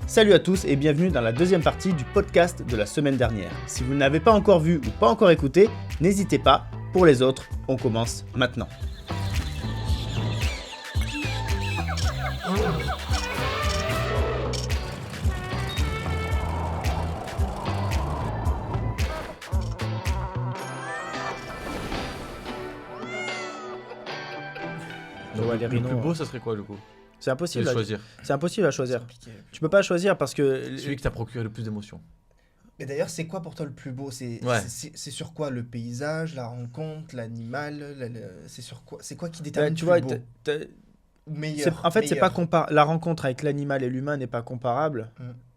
Salut à tous et bienvenue dans la deuxième partie du podcast de la semaine dernière. Si vous ne l'avez pas encore vu ou pas encore écouté, n'hésitez pas. Pour les autres, on commence maintenant. Le plus beau, ça serait quoi du coup? C'est impossible à choisir. C'est impossible à choisir. Tu peux pas choisir parce que Celui qui t'a procuré le plus d'émotions. Mais d'ailleurs, c'est quoi pour toi le plus beau? C'est sur quoi? Le paysage, la rencontre, l'animal? C'est sur quoi? C'est quoi qui détermine tu le vois, plus beau? Meilleur. En fait, c'est pas la rencontre avec l'animal et l'humain n'est pas comparable.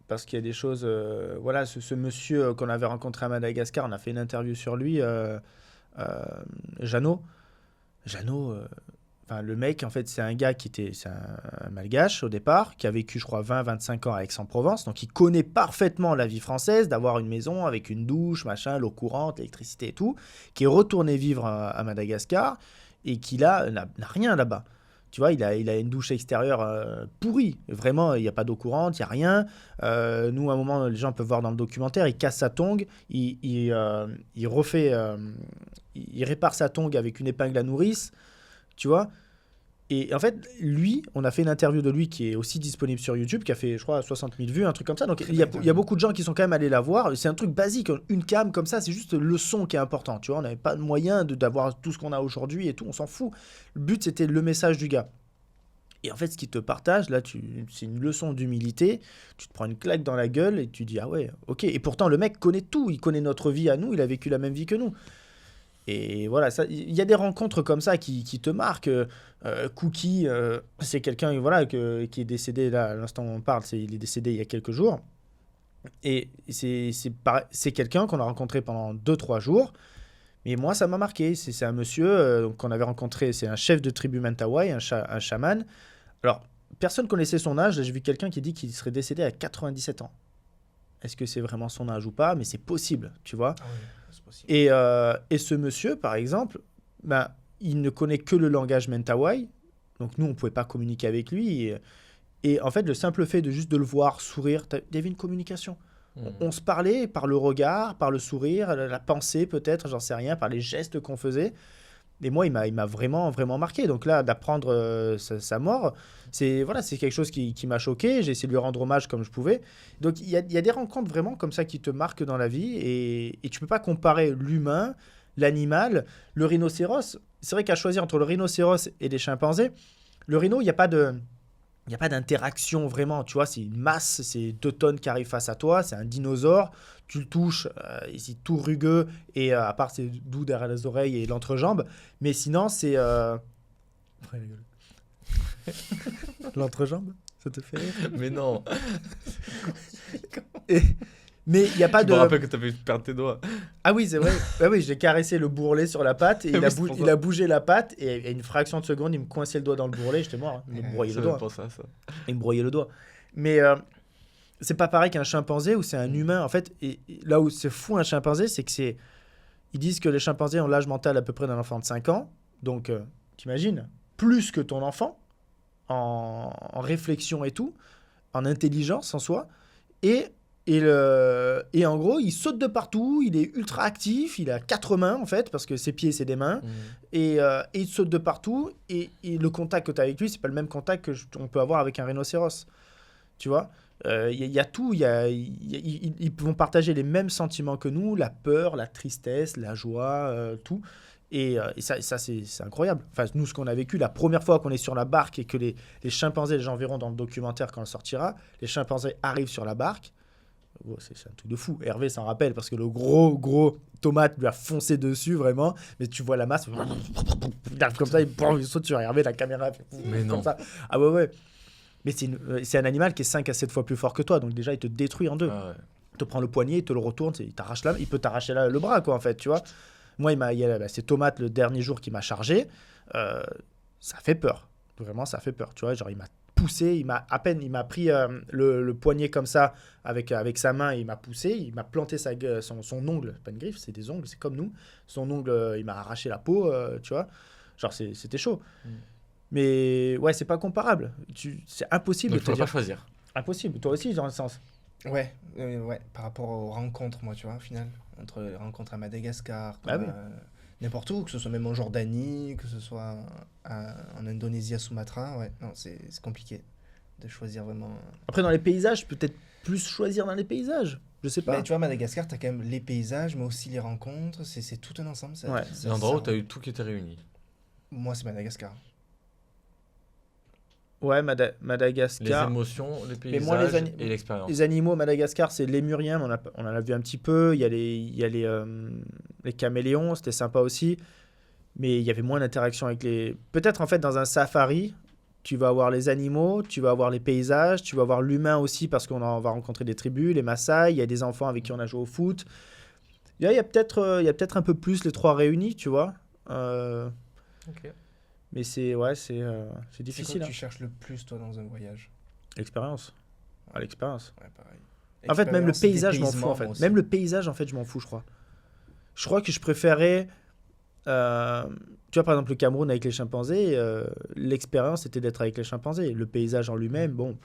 Parce qu'il y a des choses. Voilà, ce monsieur qu'on avait rencontré à Madagascar, on a fait une interview sur lui, Jeannot. Le mec, en fait, c'est un gars c'est un malgache au départ, qui a vécu, je crois, 20-25 ans à Aix-en-Provence. Donc, il connaît parfaitement la vie française, d'avoir une maison avec une douche, machin, l'eau courante, l'électricité et tout, qui est retourné vivre à Madagascar et qui n'a rien là-bas. Tu vois, il a une douche extérieure pourrie. Vraiment, il n'y a pas d'eau courante, il n'y a rien. Nous, à un moment, les gens peuvent voir dans le documentaire, il casse sa tongue, il répare sa tongue avec une épingle à nourrice. Tu vois. Et en fait, lui, on a fait une interview de lui qui est aussi disponible sur YouTube, qui a fait, je crois, 60 000 vues, un truc comme ça. Donc, il y a beaucoup de gens qui sont quand même allés la voir. C'est un truc basique. Une cam comme ça, c'est juste le son qui est important. Tu vois, on n'avait pas de moyen d'avoir tout ce qu'on a aujourd'hui et tout. On s'en fout. Le but, c'était le message du gars. Et en fait, ce qu'il te partage, là, c'est une leçon d'humilité. Tu te prends une claque dans la gueule et tu dis, ah ouais, ok. Et pourtant, le mec connaît tout. Il connaît notre vie à nous. Il a vécu la même vie que nous. Et voilà, il y a des rencontres comme ça qui te marquent. Cookie, c'est quelqu'un qui est décédé, là, à l'instant où on parle, il est décédé il y a quelques jours. Et c'est quelqu'un qu'on a rencontré pendant 2-3 jours. Mais moi, ça m'a marqué. C'est un monsieur qu'on avait rencontré, c'est un chef de tribu Mentawai, un chaman. Alors, personne ne connaissait son âge. J'ai vu quelqu'un qui dit qu'il serait décédé à 97 ans. Est-ce que c'est vraiment son âge ou pas? Mais c'est possible, tu vois. Ah oui, c'est possible. Et ce monsieur, par exemple, il ne connaît que le langage Mentawai. Donc nous, on ne pouvait pas communiquer avec lui. Et en fait, le simple fait de le voir sourire, il y avait une communication. On se parlait par le regard, par le sourire, la pensée peut-être, j'en sais rien, par les gestes qu'on faisait. Et moi, il m'a vraiment, vraiment marqué. Donc là, d'apprendre sa mort, c'est quelque chose qui m'a choqué. J'ai essayé de lui rendre hommage comme je pouvais. Donc il y a des rencontres vraiment comme ça qui te marquent dans la vie. Et tu ne peux pas comparer l'humain, l'animal, le rhinocéros. C'est vrai qu'à choisir entre le rhinocéros et les chimpanzés, le rhino, il n'y a pas d'interaction vraiment. Tu vois, c'est une masse, c'est 2 tonnes qui arrivent face à toi. C'est un dinosaure. Tu le touches, il est tout rugueux, et à part ses doux derrière les oreilles et l'entrejambe. Mais sinon, c'est... L'entrejambe, ça te fait rire? Mais non. Mais il n'y a pas de... Je me rappelle que tu avais perdu tes doigts. Ah oui, c'est vrai. Oui, j'ai caressé le bourrelet sur la patte, et il a bougé la patte, et à une fraction de seconde, il me coinçait le doigt dans le bourrelet, j'étais mort. Il me broyait le doigt. Il me broyait le doigt. Mais... c'est pas pareil qu'un chimpanzé où c'est un humain. En fait, et là où c'est fou un chimpanzé, c'est que ils disent que les chimpanzés ont l'âge mental à peu près d'un enfant de 5 ans. Donc, t'imagines, plus que ton enfant, en réflexion et tout, en intelligence en soi. Et en gros, il saute de partout, il est ultra actif, il a 4 mains en fait, parce que ses pieds, c'est des mains. Et il saute de partout. Et le contact que tu as avec lui, c'est pas le même contact qu'on peut avoir avec un rhinocéros. Tu vois? Il y a tout, ils vont partager les mêmes sentiments que nous, la peur, la tristesse, la joie, tout. Et ça c'est incroyable. Enfin, nous, ce qu'on a vécu, la première fois qu'on est sur la barque et que les chimpanzés, les gens verront dans le documentaire quand on sortira, les chimpanzés arrivent sur la barque. Oh, c'est un truc de fou. Hervé s'en rappelle parce que le gros tomate lui a foncé dessus, vraiment. Mais tu vois la masse, comme ça, il saute sur Hervé, la caméra fait mais non. Comme ça. Ah ouais. Mais c'est un animal qui est 5 à 7 fois plus fort que toi. Donc déjà, il te détruit en 2. Ah ouais. Il te prend le poignet, il te le retourne, il peut t'arracher le bras, quoi, en fait, tu vois. Moi, c'est Tomate, le dernier jour, qui m'a chargé. Ça fait peur. Vraiment, ça fait peur. Tu vois, genre, il m'a poussé, il m'a pris le poignet comme ça, avec sa main, il m'a poussé, il m'a planté son ongle. C'est pas une griffe, c'est des ongles, c'est comme nous. Son ongle, il m'a arraché la peau, tu vois. Genre, c'était chaud. Mais ouais, c'est pas comparable. C'est impossible Donc, de te dire. Pas choisir. Impossible, toi aussi, dans le sens. Ouais, par rapport aux rencontres, moi, tu vois, au final. Entre les rencontres à Madagascar, n'importe où, que ce soit même en Jordanie, que ce soit en Indonésie, à Sumatra, non, c'est compliqué de choisir vraiment. Après, dans les paysages, peut-être plus choisir dans les paysages, je sais pas. Mais tu vois, Madagascar, t'as quand même les paysages, mais aussi les rencontres, c'est tout un ensemble. C'est l'endroit où t'as eu tout qui était réuni. Moi, c'est Madagascar. Ouais, Madagascar. Les émotions, les paysages et l'expérience. Les animaux, Madagascar, c'est lémurien, mais on en a vu un petit peu. Il y a les caméléons, c'était sympa aussi. Mais il y avait moins d'interaction avec les... Peut-être, en fait, dans un safari, tu vas avoir les animaux, tu vas avoir les paysages, tu vas avoir l'humain aussi, parce qu'on va rencontrer des tribus, les Maasai, il y a des enfants avec qui on a joué au foot. Il y a peut-être un peu plus les trois réunis, tu vois. Ok. Mais c'est difficile. C'est quoi que tu cherches le plus, toi, dans un voyage? L'expérience. L'expérience. Ouais, pareil. En fait, même le paysage, je m'en fous, en fait. Même le paysage, en fait, je m'en fous, je crois. Je crois que je préférais... tu vois, par exemple, le Cameroun avec les chimpanzés, l'expérience, c'était d'être avec les chimpanzés. Le paysage en lui-même, bon,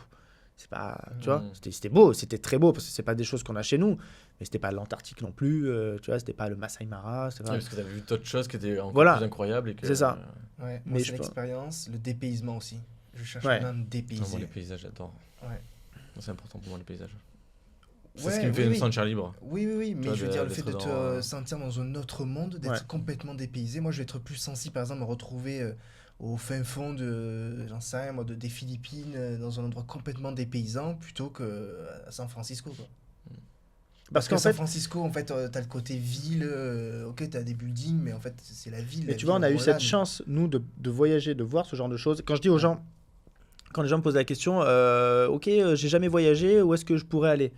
c'est pas... Tu vois, c'était beau, c'était très beau, parce que c'est pas des choses qu'on a chez nous. Mais c'était pas l'Antarctique non plus, tu vois, c'était pas le Masai Mara. Parce que t'avais vu d'autres choses qui étaient encore plus incroyables. C'est ça. Ouais, moi, c'est l'expérience, le dépaysement aussi. Je cherche plein de dépayser. Moi, les paysages, j'adore. Ouais. C'est important pour moi, les paysages. C'est ce qui me fait me sentir libre. Oui, mais je veux dire, le fait de te sentir dans un autre monde, d'être complètement dépaysé. Moi, je vais être plus sensible, par exemple, à me retrouver au fin fond j'en sais rien, moi, des Philippines, dans un endroit complètement dépaysant, plutôt qu'à San Francisco, quoi. Parce qu'à San Francisco, en fait, t'as le côté ville, ok, t'as des buildings, mais en fait, c'est la ville. Mais tu vois, on a eu cette chance, nous, de voyager, de voir ce genre de choses. Quand je dis aux gens, quand les gens me posent la question, ok, j'ai jamais voyagé, où est-ce que je pourrais aller?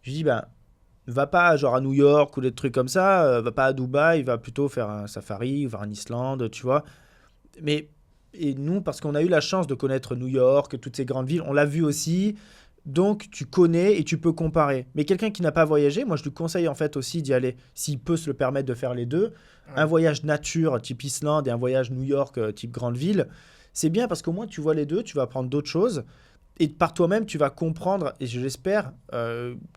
Je dis, va pas genre à New York ou des trucs comme ça, va pas à Dubaï, va plutôt faire un safari, va en Islande, tu vois. Et nous, parce qu'on a eu la chance de connaître New York, toutes ces grandes villes, on l'a vu aussi. Donc, tu connais et tu peux comparer. Mais quelqu'un qui n'a pas voyagé, moi, je lui conseille en fait aussi d'y aller, s'il peut se le permettre de faire les deux. Ouais. Un voyage nature type Islande et un voyage New York type grande ville, c'est bien parce qu'au moins, tu vois les deux, tu vas apprendre d'autres choses. Et par toi-même, tu vas comprendre, et j'espère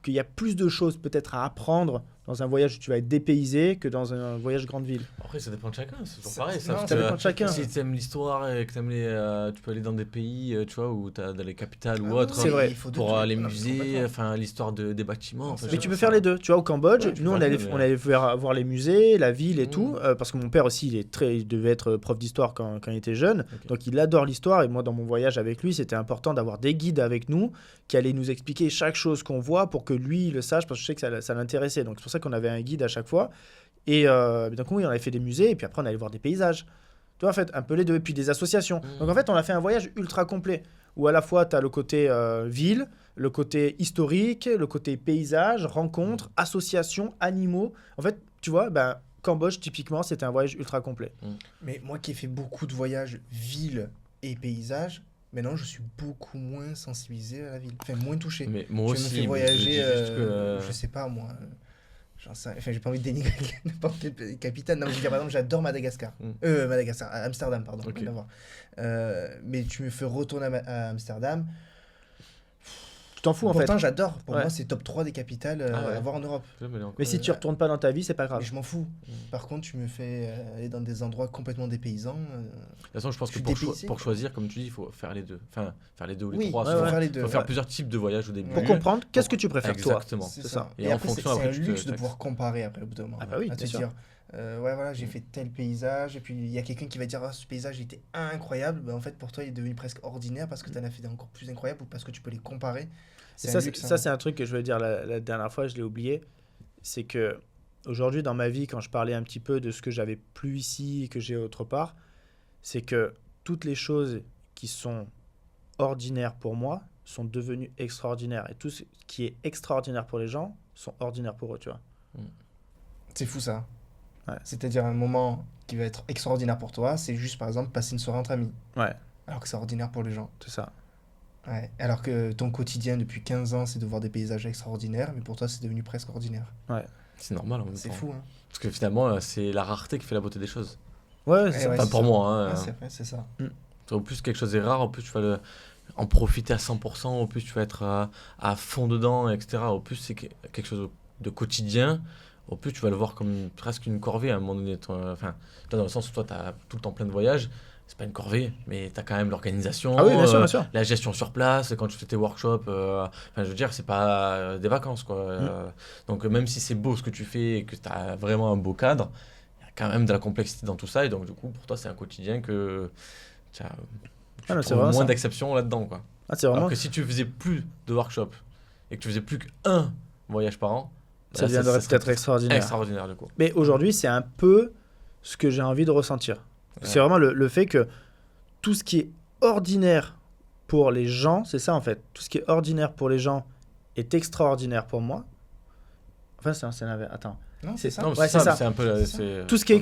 qu'il y a plus de choses peut-être à apprendre dans un voyage où tu vas être dépaysé que dans un voyage grande ville. Après, ça dépend de chacun, c'est toujours pareil. Ça dépend de chacun. Si tu aimes l'histoire et que tu aimes tu peux aller dans des pays, tu vois, où tu as dans les capitales ou autres. C'est vrai. Pour les musées, l'histoire des bâtiments. Mais tu peux faire les deux. Tu vois, au Cambodge, nous, on allait voir les musées, la ville et tout, parce que mon père aussi, il devait être prof d'histoire quand il était jeune. Okay. Donc, il adore l'histoire. Et moi, dans mon voyage avec lui, c'était important d'avoir des guides avec nous qui allaient nous expliquer chaque chose qu'on voit pour que lui, il le sache, parce que je sais que ça l'intéressait. Donc, c'est pour ça qu'on avait un guide à chaque fois. Et d'un coup, on avait fait des musées, et puis après, on allait voir des paysages. Tu vois, en fait, un peu les deux, et puis des associations. Donc, en fait, on a fait un voyage ultra complet, où à la fois, tu as le côté ville, le côté historique, le côté paysage, rencontres, associations, animaux. En fait, tu vois, Cambodge, typiquement, c'était un voyage ultra complet. Mais moi qui ai fait beaucoup de voyages ville et paysage, maintenant, je suis beaucoup moins sensibilisé à la ville. Enfin, moins touché. Mais moi aussi, me fais voyager, je sais pas, moi... j'ai pas envie de dénigrer n'importe quelle capitale. Non, je veux dire, par exemple, j'adore Madagascar. Amsterdam, pardon. Okay. Mais tu me fais retourner à Amsterdam. Tu t'en fous, en fait. Pourtant, j'adore. Pour moi, c'est top 3 des capitales à voir en Europe. Mais si tu retournes pas dans ta vie, c'est pas grave. Mais je m'en fous. Par contre, tu me fais aller dans des endroits complètement dépaysants. De toute façon, je pense que pour choisir, comme tu dis, il faut faire les deux. Enfin, faire les deux ou les trois. Il faut faire plusieurs types de voyages au début. Pour comprendre qu'est-ce que tu préfères, toi. Exactement. C'est ça. Et en fonction, c'est un luxe de pouvoir comparer après, au bout d'un moment. Ah bah oui, à te dire, j'ai fait tel paysage, et puis il y a quelqu'un qui va dire, ce paysage était incroyable. En fait, pour toi, il est devenu presque ordinaire parce que tu en as fait des encore plus incroyables ou parce que tu peux les comparer. Ça, c'est un truc que je voulais dire la dernière fois, je l'ai oublié. C'est que aujourd'hui, dans ma vie, quand je parlais un petit peu de ce que j'avais plus ici et que j'ai autre part, c'est que toutes les choses qui sont ordinaires pour moi sont devenues extraordinaires. Et tout ce qui est extraordinaire pour les gens sont ordinaires pour eux, tu vois. C'est fou, ça. Ouais. C'est-à-dire un moment qui va être extraordinaire pour toi, c'est juste, par exemple, passer une soirée entre amis. Ouais. Alors que c'est ordinaire pour les gens. C'est ça. Ouais. Alors que ton quotidien depuis 15 ans, c'est de voir des paysages extraordinaires, mais pour toi, c'est devenu presque ordinaire. Ouais. C'est normal en même temps. C'est fou, hein. Parce que finalement, c'est la rareté qui fait la beauté des choses. Ouais, c'est ça. Enfin, pour moi. C'est vrai, c'est ça. Au plus quelque chose est rare, en plus tu vas en profiter à 100%, au plus tu vas être à fond dedans, etc. Au plus c'est quelque chose de quotidien, au plus tu vas le voir comme presque une corvée à un moment donné. Enfin, dans le sens où toi, tu as tout le temps plein de voyages, c'est pas une corvée, mais tu as quand même l'organisation, bien sûr. la gestion sur place, quand tu fais tes workshops, enfin, je veux dire, c'est pas des vacances, quoi. Donc même si c'est beau ce que tu fais et que tu as vraiment un beau cadre, il y a quand même de la complexité dans tout ça, et donc du coup, pour toi, c'est un quotidien que tu as moins d'exceptions là-dedans, quoi. Alors que si tu faisais plus de workshops et que tu faisais plus qu'un voyage par an, ça deviendrait peut-être extraordinaire. Extraordinaire, du coup. Mais aujourd'hui, c'est un peu ce que j'ai envie de ressentir. C'est vraiment le fait que tout ce qui est ordinaire pour les gens, c'est ça en fait. Tout ce qui est ordinaire pour les gens est extraordinaire pour moi. Enfin, c'est un... Attends. Non, c'est ça. Non, c'est ça. C'est un peu... Tout ce qui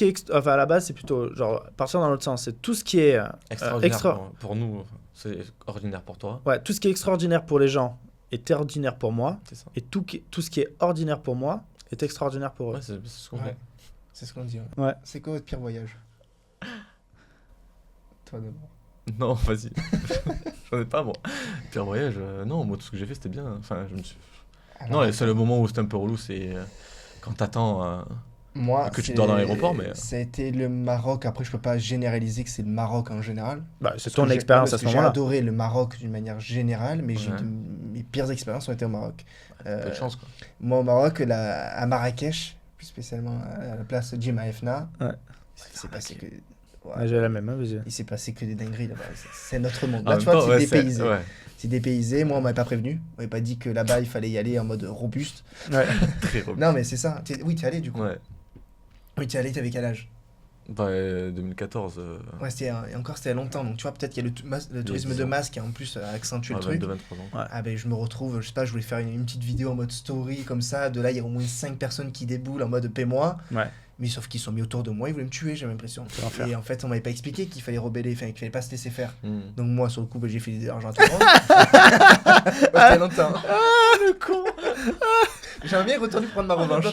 est enfin, à la base, c'est plutôt genre partir dans l'autre sens. C'est tout ce qui est extraordinaire pour nous, c'est ordinaire pour toi. Ouais, tout ce qui est extraordinaire pour les gens est ordinaire pour moi. C'est ça. Et tout ce qui est ordinaire pour moi est extraordinaire pour eux. Ouais, c'est ce qu'on dit. C'est ce qu'on dit. Ouais. C'est quoi votre pire voyage? Toi d'abord. Non, vas-y. J'en ai pas, moi. Pire voyage, non, moi, tout ce que j'ai fait, c'était bien. Enfin, je me suis... Non, le seul moment où c'était un peu relou, c'est quand t'attends que tu dors dans l'aéroport. Mais... Ça a été le Maroc. Après, je peux pas généraliser que c'est le Maroc en général. Bah, c'est ton expérience à ce moment-là. J'ai adoré le Maroc d'une manière générale, mais mes pires expériences ont été au Maroc. Peu de chance, quoi. Moi, au Maroc, à Marrakech, plus spécialement à la place Djima Efna, il s'est passé que... j'ai la même, vas-y. Il s'est passé que des dingueries là-bas. C'est notre monde. Là, tu vois, c'est dépaysé. C'est dépaysé. Moi, on m'avait pas prévenu. On m'avait pas dit que là-bas, il fallait y aller en mode robuste. Ouais. Très robuste. Non, mais c'est ça. Oui, t'es allé du coup. Ouais. Oui, t'es allé, t'avais quel âge? 2014. Ouais, c'était il y a longtemps. Donc, tu vois, peut-être qu'il y a le tourisme de masse qui a en plus accentué le truc. 22, 23 ans. Ouais. Ah ben, je me retrouve, je sais pas, je voulais faire une petite vidéo en mode story comme ça. De là, il y a au moins 5 personnes qui déboulent en mode paie-moi. Ouais. Mais sauf qu'ils sont mis autour de moi, ils voulaient me tuer, j'ai l'impression. Et en fait, on m'avait pas expliqué qu'il fallait rebeller, qu'il fallait pas se laisser faire. Donc moi, sur le coup, j'ai fait de l'argent à tout le monde. C'était longtemps. Ah, le con. J'aimerais bien retourner prendre ma revanche.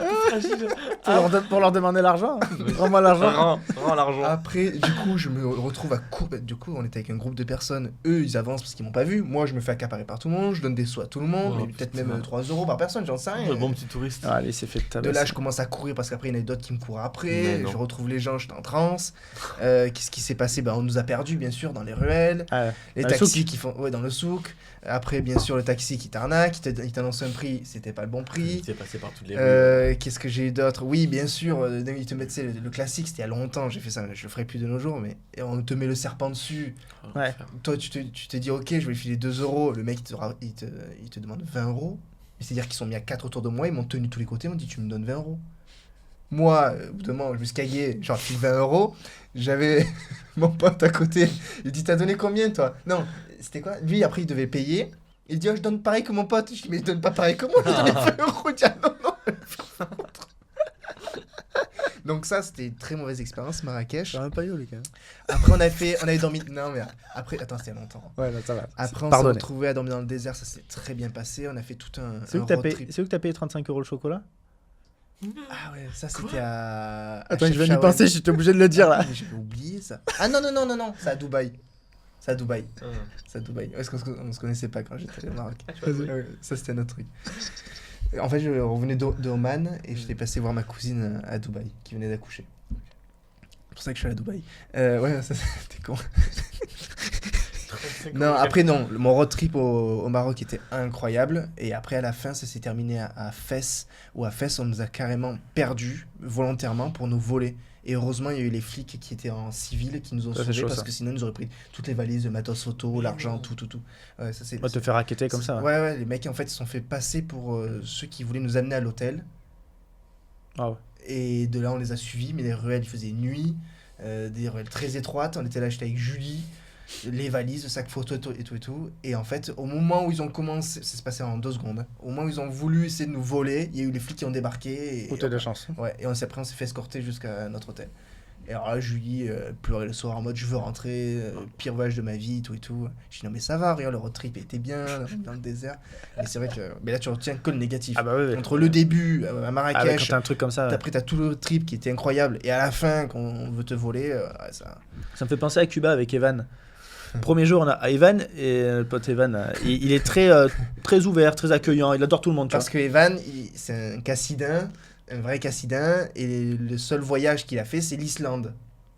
Pour leur demander l'argent. Rends-moi l'argent. Rends l'argent. Après, du coup, je me retrouve à courir. Du coup, on était avec un groupe de personnes. Eux, ils avancent parce qu'ils m'ont pas vu. Moi, je me fais accaparer par tout le monde. Je donne des sous à tout le monde. Peut-être même 3 € par personne, j'en sais rien. Le bon petit touriste. Ah, allez, c'est fait de là, je commence à courir parce qu'après, il y en a d'autres qui me courent après. Je retrouve les gens, j'étais en transe. Qu'est-ce qui s'est passé? On nous a perdus, bien sûr, dans les ruelles. Les taxis qui font. Ouais, dans le souk. Après, bien sûr, le taxi qui t'arnaque. Il t'annonce un prix, c'était pas le bon prix. C'est passé par toutes les rues. Qu'est-ce que j'ai eu d'autre? Oui, bien sûr, ils te mettent le classique, c'était il y a longtemps, j'ai fait ça, je le ferai plus de nos jours, mais on te met le serpent dessus. Ouais. Toi, tu te dis, ok, je vais lui filer 2 €. Le mec, il te demande 20 €. C'est-à-dire qu'ils sont mis à 4 autour de moi, ils m'ont tenu de tous les côtés, ils m'ont dit, tu me donnes 20 €. Moi, au bout d'un moment, je me suis cagué, genre, je file 20 €. J'avais mon pote à côté, il dit, t'as donné combien, toi? Non, c'était quoi? Lui, après, il devait payer. Il dit, je donne pareil que mon pote. Je dis, mais il donne pas pareil que moi, je donne 20 €. Il dit, non. Donc ça, c'était une très mauvaise expérience, Marrakech. C'est un paillot, les gars. Après, on avait dormi... Non, mais après... Attends, c'était il y a longtemps. Ouais, là, ça va. Après, on s'est retrouvés à dormir dans le désert. Ça s'est très bien passé. On a fait tout un C'est où que t'as payé 35 € le chocolat? Ah ouais, ça, c'était à... Attends, je viens d'y penser, j'étais obligé de le dire, là. J'avais oublié ça. Ah non, c'est à Dubaï. C'est à Dubaï. Est-ce qu'on se connaissait pas quand j'étais au Maroc? Ça, c'était notre truc. En fait, je revenais d'Oman et j'étais passé voir ma cousine à Dubaï, qui venait d'accoucher. C'est pour ça que je suis à Dubaï. Ouais, ça, c'était con. Non, après, non. Mon road trip au Maroc était incroyable. Et après, à la fin, ça s'est terminé à Fès, où à Fès, on nous a carrément perdus volontairement pour nous voler. Et heureusement, il y a eu les flics qui étaient en civil qui nous ont sauvés parce que sinon, ils nous auraient pris toutes les valises, le matos photo, l'argent, tout. Ouais, ça, c'est, te faire racketter comme ça. Ouais, les mecs, en fait, ils se sont fait passer pour ceux qui voulaient nous amener à l'hôtel. Ah ouais. Et de là, on les a suivis, mais les ruelles, il faisait nuit, des ruelles très étroites. On était là, j'étais avec Julie, les valises, le sac photo et tout. Et en fait, au moment où ils ont commencé, ça s'est passé en 2 secondes, au moment où ils ont voulu essayer de nous voler, il y a eu les flics qui ont débarqué. T'as de chance. Ouais, et après, on s'est fait escorter jusqu'à notre hôtel. Et alors là, Julie pleurait le soir en mode je veux rentrer, pire voyage de ma vie, tout. Je dis non, mais ça va, regarde, le road trip était bien, dans le désert. Mais c'est vrai que. Mais là, tu retiens que le négatif. Ah bah oui. Entre le début, à Marrakech, quand t'as un truc comme ça. Après, t'as tout le trip qui était incroyable. Et à la fin, quand on veut te voler, ça. Ça me fait penser à Cuba avec Evan. Premier jour, on a Evan, et le pote Evan, il est très, très ouvert, très accueillant, il adore tout le monde. Parce que Evan, c'est un Cassidin, un vrai Cassidin, et le seul voyage qu'il a fait, c'est l'Islande.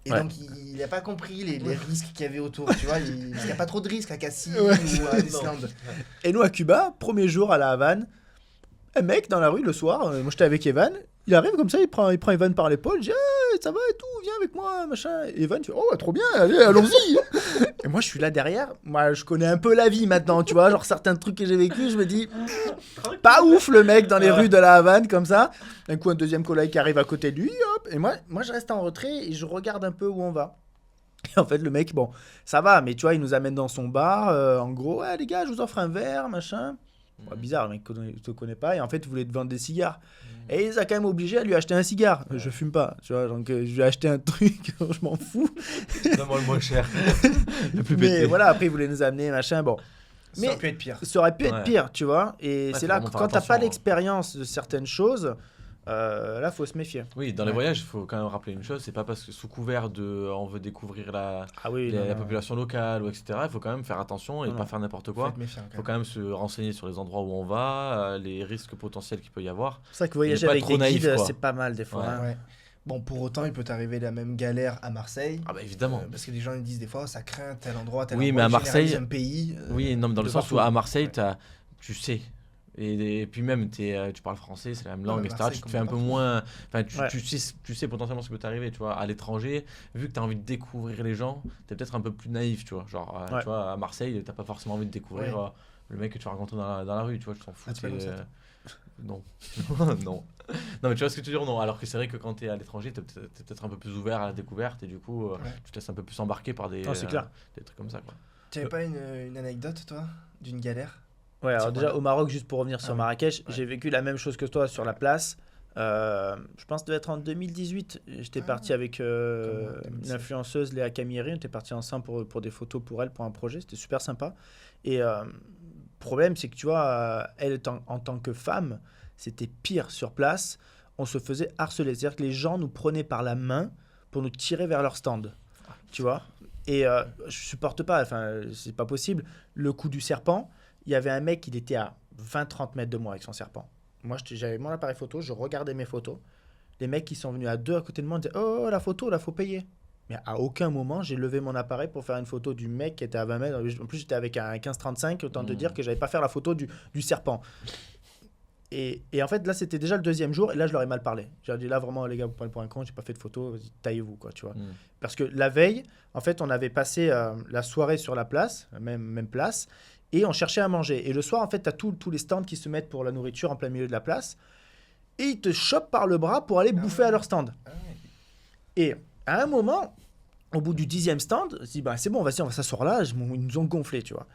Et donc, il n'a pas compris les risques qu'il y avait autour, tu vois. Il n'y a pas trop de risques à Cassis ou à l'Islande. Et nous, à Cuba, premier jour à la Havane, un mec dans la rue le soir, moi j'étais avec Evan, il arrive comme ça, il prend Evan par l'épaule, il dit hey, ça va et tout, viens avec moi, machin. Et Evan fait oh, trop bien, allez, allons-y. Et moi, je suis là derrière, moi je connais un peu la vie maintenant, tu vois, genre certains trucs que j'ai vécu, je me dis pas ouf le mec dans les rues de la Havane comme ça. D'un coup, un deuxième collègue qui arrive à côté de lui, hop, et moi je reste en retrait et je regarde un peu où on va. Et en fait, le mec, bon, ça va, mais tu vois, il nous amène dans son bar, en gros, les gars, je vous offre un verre, machin. Bon, bizarre, le mec ne te connaît pas, et en fait, il voulait te vendre des cigares. Et il les a quand même obligé à lui acheter un cigare. Je fume pas, tu vois, donc je lui ai acheté un truc, je m'en fous. Donne-moi le moins cher. Le plus pété. Mais voilà, après, il voulait nous amener, machin, bon. Mais ça aurait pu être pire. Ça aurait pu être pire, tu vois. Et c'est là, quand t'as pas l'expérience de certaines choses, là, faut se méfier. Oui, dans les voyages, il faut quand même rappeler une chose, c'est pas parce que sous couvert de on veut découvrir la population locale, ou etc., il faut quand même faire attention et pas faire n'importe quoi. Il faut quand même se renseigner sur les endroits où on va, les risques potentiels qu'il peut y avoir. C'est ça que voyager avec des guides, c'est pas mal des fois. Ouais. Bon, pour autant, il peut t'arriver la même galère à Marseille. Ah bah évidemment. Parce que les gens ils disent des fois, ça craint tel endroit, oui, mais à Marseille, un pays. Oui, non, mais dans le sens où à Marseille, tu sais. Et puis même, tu parles français, c'est la même langue, etc. Tu te fais un peu moins... Enfin, tu sais potentiellement ce qui peut t'arriver, tu vois. À l'étranger, vu que tu as envie de découvrir les gens, tu es peut-être un peu plus naïf, tu vois. Genre, tu vois, à Marseille, tu n'as pas forcément envie de découvrir le mec que tu vas rencontrer dans la rue, tu vois. Tu t'en fous. Non. Non. Non, mais tu vois ce que tu veux dire, non. Alors que c'est vrai que quand tu es à l'étranger, tu es peut-être un peu plus ouvert à la découverte et du coup, tu te laisses un peu plus embarquer par des trucs comme ça, quoi. Tu n'avais pas une anecdote, toi, d'une galère ? Ouais, alors déjà au Maroc, juste pour revenir sur Marrakech, j'ai vécu la même chose que toi sur la place. Je pense que ça devait être en 2018. J'étais parti avec une influenceuse, Léa Camilleri. On était parti ensemble pour des photos pour elle, pour un projet. C'était super sympa. Et le problème, c'est que tu vois, elle en tant que femme, c'était pire sur place. On se faisait harceler. C'est-à-dire que les gens nous prenaient par la main pour nous tirer vers leur stand. Tu vois ? Et je supporte pas, enfin, c'est pas possible. Le coup du serpent. Il y avait un mec, il était à 20-30 mètres de moi avec son serpent. Moi, j'avais mon appareil photo, je regardais mes photos. Les mecs qui sont venus à deux à côté de moi disaient « Oh, la photo, là, faut payer ». Mais à aucun moment, j'ai levé mon appareil pour faire une photo du mec qui était à 20 mètres. En plus, j'étais avec un 15-35, autant te dire que j'avais pas faire la photo du serpent. Et en fait, là, c'était déjà le deuxième jour, et là, je leur ai mal parlé. J'ai dit, là, vraiment, les gars, vous prenez pour un con, j'ai pas fait de photo, vas-y, taillez-vous, quoi, tu vois. Parce que la veille, en fait, on avait passé la soirée sur la place, même place, et on cherchait à manger. Et le soir, en fait, tu as tous les stands qui se mettent pour la nourriture en plein milieu de la place. Et ils te chopent par le bras pour aller bouffer à leur stand. Et à un moment, au bout du 10e stand, je dis, bah, c'est bon, vas-y, on va s'asseoir là. Ils nous ont gonflé, tu vois.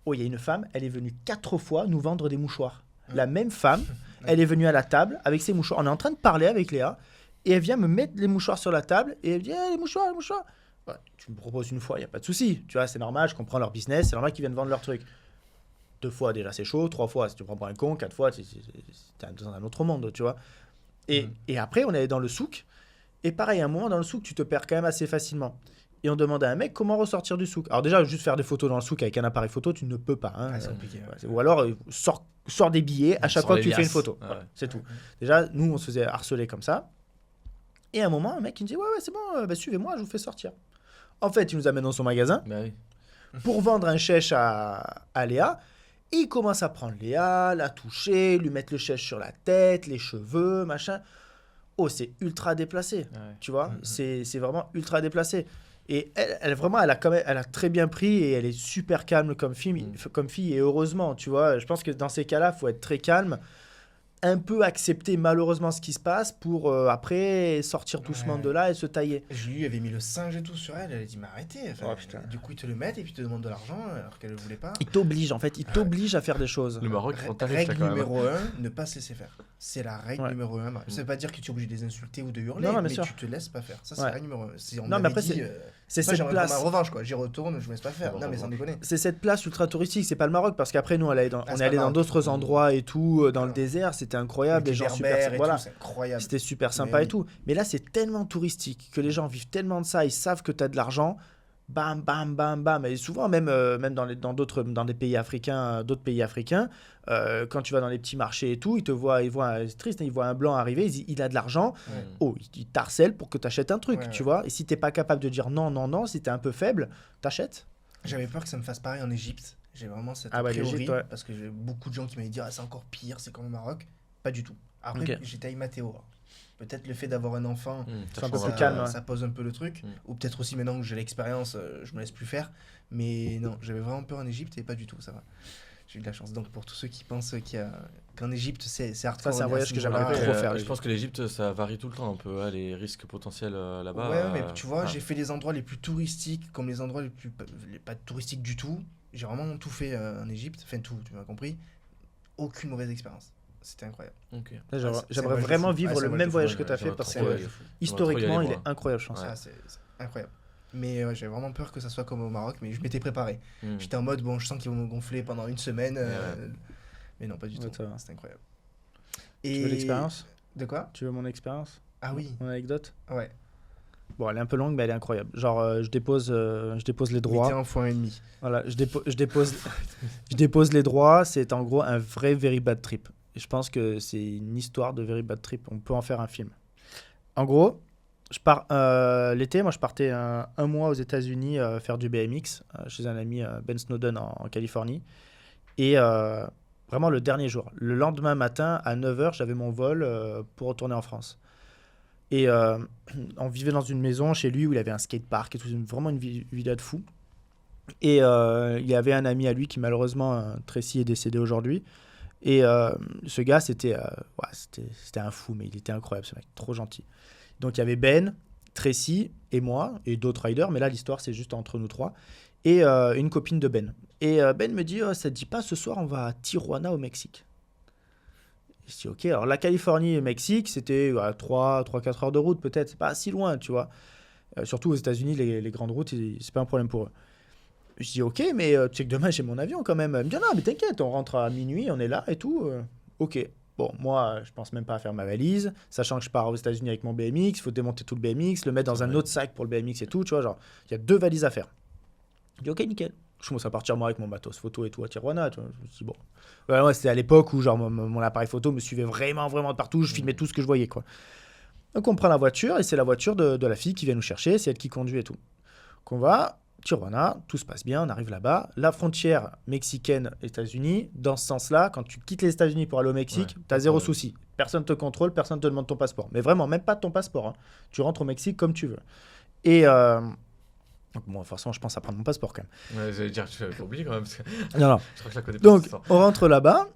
Oh, il y a une femme, elle est venue 4 fois nous vendre des mouchoirs. La même femme, elle est venue à la table avec ses mouchoirs. On est en train de parler avec Léa. Et elle vient me mettre les mouchoirs sur la table. Et elle dit, les mouchoirs. Ouais, tu me proposes une fois, il n'y a pas de souci. Tu vois, c'est normal, je comprends leur business. C'est normal qu'ils viennent vendre leur truc. 2 fois déjà c'est chaud, 3 fois si tu prends pour un con, 4 fois c'est dans un autre monde, tu vois. Et après on est allé dans le souk, et pareil, à un moment dans le souk tu te perds quand même assez facilement. Et on demande à un mec comment ressortir du souk. Alors déjà juste faire des photos dans le souk avec un appareil photo tu ne peux pas. Hein, c'est compliqué. Ou alors sors des billets à chaque fois que tu fais une photo. Voilà, c'est tout. Déjà nous on se faisait harceler comme ça. Et à un moment un mec il me dit ouais c'est bon, suivez-moi, je vous fais sortir. En fait il nous amène dans son magasin pour vendre un chèche à Léa. Et il commence à prendre Léa, la toucher, lui mettre le chèche sur la tête, les cheveux, machin. Oh, c'est ultra déplacé, tu vois. C'est vraiment ultra déplacé. Et elle a très bien pris et elle est super calme comme fille, et heureusement, tu vois. Je pense que dans ces cas-là, il faut être très calme, un peu accepter malheureusement ce qui se passe pour après sortir doucement de là et se tailler. Julie avait mis le singe et tout sur elle, elle a dit mais arrêtez. Du coup ils te le mettent et puis ils te demandent de l'argent alors qu'elle ne voulait pas. Ils t'obligent en fait, à faire des choses. Le Maroc, règle numéro 1, ne pas se laisser faire. C'est la règle numéro 1. Ça veut pas dire que tu es obligé de les insulter ou de hurler, mais tu te laisses pas faire. Ça c'est la règle numéro 1. Non mais après c'est cette place. Ma revanche quoi, j'y retourne, je me laisse pas faire. Non mais sans déconner. C'est cette place ultra touristique, c'est pas le Maroc parce qu'après nous on est allé dans d'autres endroits et tout dans le désert, c'était incroyable, les gens super voilà, c'est incroyable. C'était super sympa et tout. Mais là, c'est tellement touristique que les gens vivent tellement de ça, ils savent que tu as de l'argent. bam, bam, bam, bam. Et souvent, même dans des pays africains, quand tu vas dans les petits marchés et tout, c'est triste, ils voient un blanc arriver, il a de l'argent, il t'harcèle pour que tu achètes un truc, tu vois. Et si tu n'es pas capable de dire non, non, non, si tu es un peu faible, t'achètes. J'avais peur que ça me fasse pareil en Égypte. J'ai vraiment cette théorie, parce que j'ai beaucoup de gens qui m'avaient dit c'est encore pire, c'est comme au Maroc. Pas du tout. Après, j'étais à Imateo. Peut-être le fait d'avoir un enfant, c'est un peu plus calme. Ça pose un peu le truc. Ou peut-être aussi maintenant que j'ai l'expérience, je me laisse plus faire. Mais non, j'avais vraiment peur en Égypte et pas du tout, ça va. J'ai eu de la chance. Donc pour tous ceux qui pensent qu'en Égypte, c'est hardcore. Ça, c'est un voyage que j'aimerais trop faire. Je pense que l'Égypte, ça varie tout le temps un peu, hein, les risques potentiels là-bas. Ouais, mais tu vois, j'ai fait les endroits les plus touristiques comme les endroits pas touristiques du tout. J'ai vraiment tout fait en Égypte. Enfin, tout, tu m'as compris. Aucune mauvaise expérience. C'était incroyable. Okay. J'aimerais vraiment vivre le même voyage que tu as fait parce que historiquement, il est incroyable, je pense. C'est incroyable. Mais j'avais vraiment peur que ça soit comme au Maroc, mais je m'étais préparé. J'étais en mode, je sens qu'ils vont me gonfler pendant une semaine. Mais non, pas du tout. C'était incroyable. Tu veux l'expérience ? De quoi ? Tu veux mon expérience ? Ah oui. Mon anecdote ? Ouais. Bon, elle est un peu longue, mais elle est incroyable. Genre, je dépose les droits. 1 fois et demi. Voilà, je dépose les droits. C'est en gros un vrai very bad trip. Et je pense que c'est une histoire de very bad trip. On peut en faire un film. En gros, je pars l'été. Moi, je partais un mois aux États-Unis faire du BMX chez un ami Ben Snowden en Californie. Et vraiment le dernier jour. Le lendemain matin, à 9h, j'avais mon vol pour retourner en France. Et on vivait dans une maison chez lui où il avait un skatepark et tout, vraiment une villa de fou. Et il y avait un ami à lui qui malheureusement, Tracy, est décédé aujourd'hui. Et ce gars, c'était un fou, mais il était incroyable ce mec, trop gentil. Donc il y avait Ben, Tracy et moi et d'autres riders, mais là l'histoire c'est juste entre nous trois. Et une copine de Ben. Et Ben me dit, ça te dit pas, ce soir on va à Tijuana au Mexique. Je dis ok, alors la Californie et le Mexique, c'était 3-4 heures de route peut-être, c'est pas si loin, tu vois. Surtout aux États-Unis, les grandes routes, c'est pas un problème pour eux. Je dis ok, mais tu sais que demain j'ai mon avion quand même. Elle me dit non, mais t'inquiète, on rentre à minuit, on est là et tout. Ok. Bon, moi, je pense même pas à faire ma valise, sachant que je pars aux États-Unis avec mon BMX, il faut démonter tout le BMX, le mettre dans un autre sac pour le BMX et tout, tu vois, genre, il y a 2 valises à faire. Je dis ok, nickel. Je commence à partir moi avec mon matos photo et tout à Tijuana, tu vois. Je me dis bon. Ouais, c'était à l'époque où genre mon appareil photo me suivait vraiment de partout, je filmais tout ce que je voyais, quoi. Donc on prend la voiture et c'est la voiture de la fille qui vient nous chercher, c'est elle qui conduit et tout. Donc on va Tijuana, tout se passe bien, on arrive là-bas. La frontière mexicaine-États-Unis, dans ce sens-là, quand tu quittes les États-Unis pour aller au Mexique, t'as zéro souci. Personne te contrôle, personne te demande ton passeport. Mais vraiment, même pas ton passeport. Hein. Tu rentres au Mexique comme tu veux. Et donc, bon, forcément, je pense à prendre mon passeport quand même. Ouais, j'allais dire, tu l'avais oublié quand même. Parce que... Non. Je crois que je la connais pas. Donc, on rentre là-bas.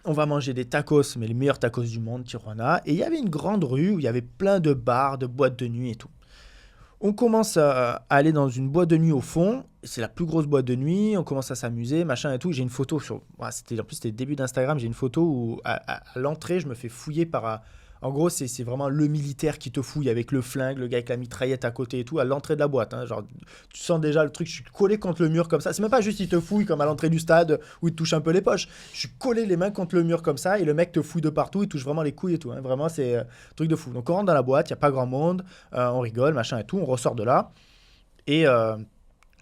On va manger des tacos, mais les meilleurs tacos du monde, Tijuana. Et il y avait une grande rue où il y avait plein de bars, de boîtes de nuit et tout. On commence à aller dans une boîte de nuit au fond. C'est la plus grosse boîte de nuit. On commence à s'amuser, machin et tout. J'ai une photo sur... en plus, c'était le début d'Instagram. J'ai une photo où, à l'entrée, je me fais fouiller par... En gros, c'est vraiment le militaire qui te fouille avec le flingue, le gars avec la mitraillette à côté et tout, à l'entrée de la boîte. Hein. Genre, tu sens déjà le truc, je suis collé contre le mur comme ça. C'est même pas juste il te fouille comme à l'entrée du stade où il te touche un peu les poches. Je suis collé les mains contre le mur comme ça et le mec te fouille de partout, il touche vraiment les couilles et tout. Hein. Vraiment, c'est un truc de fou. Donc, on rentre dans la boîte, il n'y a pas grand monde, on rigole, machin et tout, on ressort de là. Et on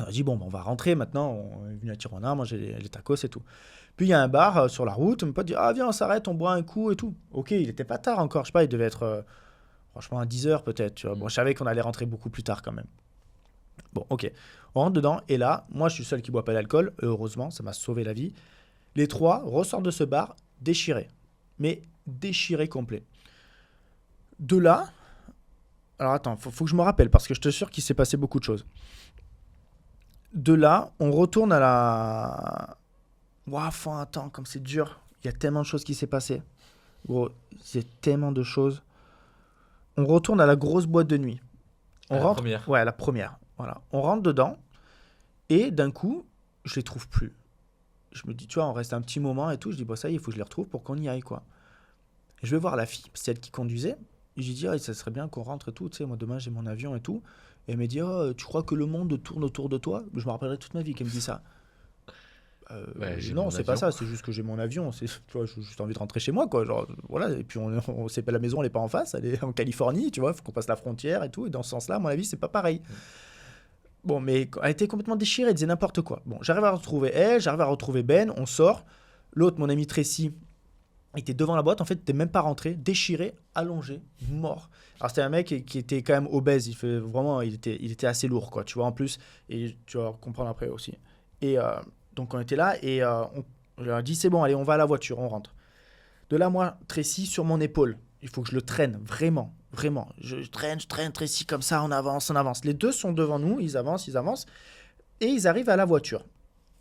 dit, bon, on va rentrer maintenant, on est venu à Tijuana, manger les tacos et tout. Puis il y a un bar sur la route, mon pote dit viens on s'arrête, on boit un coup et tout. Ok, il était pas tard encore, je sais pas, il devait être franchement à 10h peut-être, tu vois. Bon, je savais qu'on allait rentrer beaucoup plus tard quand même. Bon, ok, on rentre dedans et là, moi je suis le seul qui boit pas d'alcool, heureusement, ça m'a sauvé la vie. Les trois ressortent de ce bar déchirés, mais déchirés complet. De là, alors attends, faut que je me rappelle parce que je te jure qu'il s'est passé beaucoup de choses. De là, on retourne à la... Waouh, attends, comme c'est dur. Il y a tellement de choses qui s'est passé. Gros, c'est tellement de choses. On retourne à la grosse boîte de nuit. On rentre... La première. Ouais, la première. Voilà. On rentre dedans et d'un coup, je les trouve plus. Je me dis, tu vois, on reste un petit moment et tout. Je dis, bon, ça y est, il faut que je les retrouve pour qu'on y aille, quoi. Et je vais voir la fille, c'est elle qui conduisait. Et je lui dis, ça serait bien qu'on rentre et tout. Tu sais, moi, demain, j'ai mon avion et tout. Et elle me dit, tu crois que le monde tourne autour de toi ? Je me rappellerai toute ma vie qu'elle me dit ça. Non, c'est pas ça, c'est juste que j'ai mon avion, tu vois, j'ai juste envie de rentrer chez moi, quoi, genre, voilà, et puis on sait pas, la maison elle est pas en face, elle est en Californie, tu vois, faut qu'on passe la frontière et tout, et dans ce sens-là, à mon avis, c'est pas pareil. Bon, mais elle était complètement déchirée, elle disait n'importe quoi. Bon, j'arrive à retrouver elle, j'arrive à retrouver Ben, on sort. L'autre, mon ami Tracy, était devant la boîte, en fait, il n'était même pas rentré, déchiré, allongé, mort. Alors, c'était un mec qui était quand même obèse, il était assez lourd, quoi, tu vois, en plus, et tu vas comprendre après aussi. Et donc, on était là, et on leur a dit, c'est bon, allez, on va à la voiture, on rentre. De là, moi, Tracy sur mon épaule, il faut que je le traîne, vraiment. Je traîne, Tracy comme ça, on avance. Les deux sont devant nous, ils avancent, et ils arrivent à la voiture.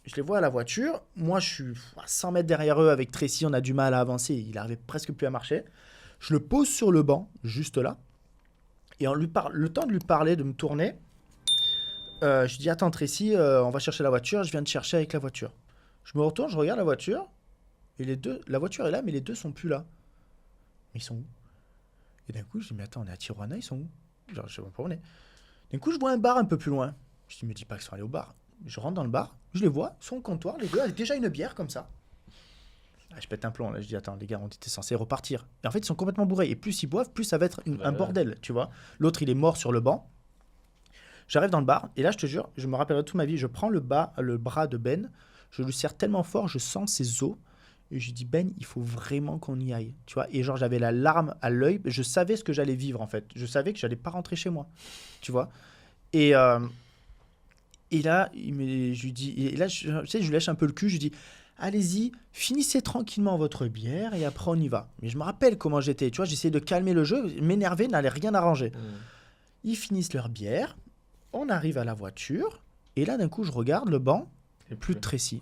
Je les vois à la voiture. Moi, je suis à 100 mètres derrière eux avec Tracy. On a du mal à avancer. Il n'arrivait presque plus à marcher. Je le pose sur le banc, juste là. Et le temps de lui parler, de me tourner, je dis, attends Tracy, on va chercher la voiture. Je viens de chercher avec la voiture. Je me retourne, je regarde la voiture. Et la voiture est là, mais les deux sont plus là. Mais ils sont où? Et d'un coup, je dis, mais attends, on est à Tijuana, ils sont où? Genre, je sais pas où on est. D'un coup, je vois un bar un peu plus loin. Je dis, me dis pas qu'ils sont allés au bar. Je rentre dans le bar, je les vois, ils sont au comptoir, les deux avec déjà une bière comme ça. Je pète un plomb, là, je dis, attends, les gars, on était censés repartir. Et en fait, ils sont complètement bourrés. Et plus ils boivent, plus ça va être un bordel, tu vois. L'autre, il est mort sur le banc. J'arrive dans le bar, et là, je te jure, je me rappellerai toute ma vie, je prends le bras de Ben, je lui serre tellement fort, je sens ses os, et je lui dis, Ben, il faut vraiment qu'on y aille, tu vois. Et genre, j'avais la larme à l'œil, je savais ce que j'allais vivre, en fait. Je savais que j'allais pas rentrer chez moi, tu vois. Et là, je lui dis, et là, je lui lâche un peu le cul, je lui dis, allez-y, finissez tranquillement votre bière et après on y va. Mais je me rappelle comment j'étais, tu vois, j'essayais de calmer le jeu, m'énerver n'allait rien arranger. Ils finissent leur bière, on arrive à la voiture, et là d'un coup je regarde le banc, plus de Tracy.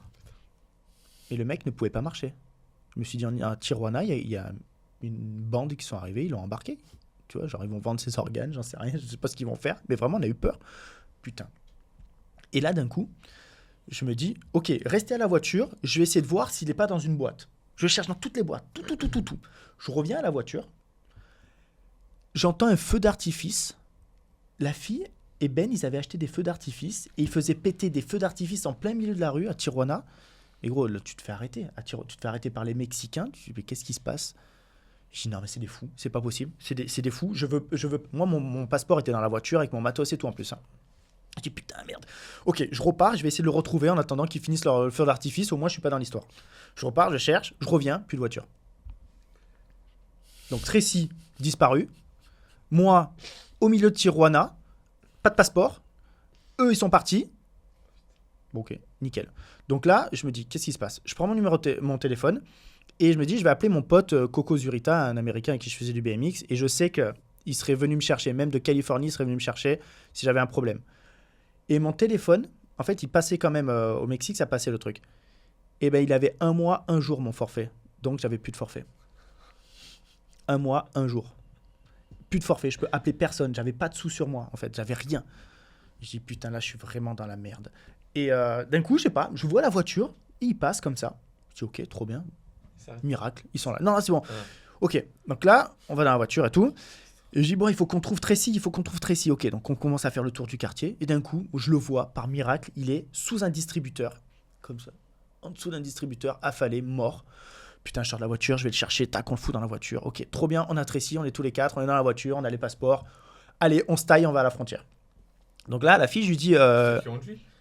Et le mec ne pouvait pas marcher. Je me suis dit, à Tijuana, il y a une bande qui sont arrivés, ils l'ont embarqué. Tu vois, genre ils vont vendre ses organes, j'en sais rien, je sais pas ce qu'ils vont faire, mais vraiment on a eu peur. Putain. Et là, d'un coup, je me dis, ok, restez à la voiture, je vais essayer de voir s'il n'est pas dans une boîte. Je cherche dans toutes les boîtes, tout. Je reviens à la voiture, j'entends un feu d'artifice. La fille et Ben, ils avaient acheté des feux d'artifice et ils faisaient péter des feux d'artifice en plein milieu de la rue à Tijuana. Et gros, là, tu te fais arrêter. Tu te fais arrêter par les Mexicains. Tu te dis, mais qu'est-ce qui se passe? Je dis, non, mais c'est des fous, c'est pas possible. C'est des fous. Je veux. Moi, mon passeport était dans la voiture avec mon matos et tout en plus. Hein. Je dis, putain, merde. Ok, je repars, je vais essayer de le retrouver en attendant qu'ils finissent leur feu d'artifice. Au moins, je suis pas dans l'histoire. Je repars, je cherche, je reviens, plus de voiture. Donc, Tracy, disparu. Moi, au milieu de Tijuana, pas de passeport. Eux, ils sont partis. Bon, ok, nickel. Donc là, je me dis, qu'est-ce qui se passe? Je prends mon téléphone et je me dis, je vais appeler mon pote Coco Zurita, un Américain avec qui je faisais du BMX. Et je sais qu'il serait venu me chercher, même de Californie, il serait venu me chercher si j'avais un problème. Et mon téléphone, en fait, il passait quand même au Mexique, ça passait le truc. Et ben, il avait 1 mois, 1 jour mon forfait. Donc, j'avais plus de forfait. 1 mois, 1 jour. Plus de forfait, je peux appeler personne. J'avais pas de sous sur moi, en fait, j'avais rien. Je dis, putain, là, je suis vraiment dans la merde. Et d'un coup, je sais pas, je vois la voiture, et ils passent comme ça. Je dis, ok, trop bien. Miracle, ils sont là. Non, c'est bon. Ok, donc là, on va dans la voiture et tout. Et je dis, bon, il faut qu'on trouve Tracy. Ok, donc on commence à faire le tour du quartier. Et d'un coup, je le vois, par miracle, il est sous un distributeur. Comme ça. En dessous d'un distributeur, affalé, mort. Putain, je sors de la voiture, je vais le chercher. Tac, on le fout dans la voiture. Ok, trop bien, on a Tracy, on est tous les 4, on est dans la voiture, on a les passeports. Allez, on se taille, on va à la frontière. Donc là, la fille, je lui dis...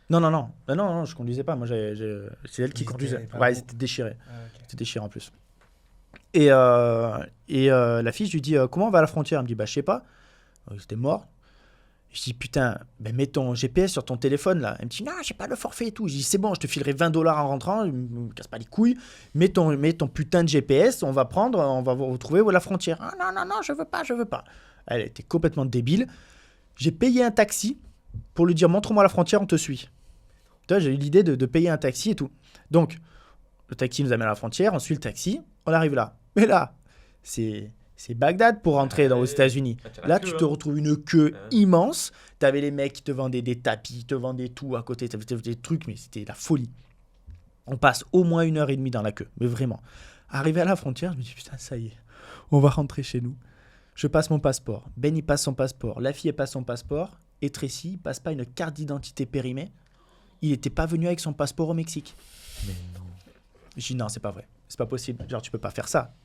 Non, je conduisais pas. Moi, c'est elle qui conduisait. Ouais, c'était déchiré. C'était déchiré en plus. Et la fille, je lui dis, comment on va à la frontière? Elle me dit, bah, je sais pas. C'était mort. Je dis, putain, ben, mets ton GPS sur ton téléphone, là. Elle me dit, non, j'ai pas le forfait et tout. Je dis, c'est bon, je te filerai $20 en rentrant. Je me casse pas les couilles. Mets ton putain de GPS, on va vous retrouver où est la frontière. Ah, non, je veux pas. Elle était complètement débile. J'ai payé un taxi pour lui dire, montre-moi la frontière, on te suit. Tu vois, j'ai eu l'idée de payer un taxi et tout. Donc, le taxi nous amène à la frontière, on suit le taxi, on arrive là. Mais là, c'est Bagdad pour rentrer aux États-Unis. Là, tu te retrouves une queue immense. Tu avais les mecs qui te vendaient des tapis, te vendaient tout à côté. Tu avais des trucs, mais c'était la folie. On passe au moins 1h30 dans la queue, mais vraiment. Arrivé à la frontière, je me dis, putain, ça y est, on va rentrer chez nous. Je passe mon passeport. Ben, il passe son passeport. La fille, elle passe son passeport. Et Tracy, il passe pas une carte d'identité périmée. Il n'était pas venu avec son passeport au Mexique. Mais non. Je dis, non, c'est pas vrai. C'est pas possible. Genre, tu peux pas faire ça.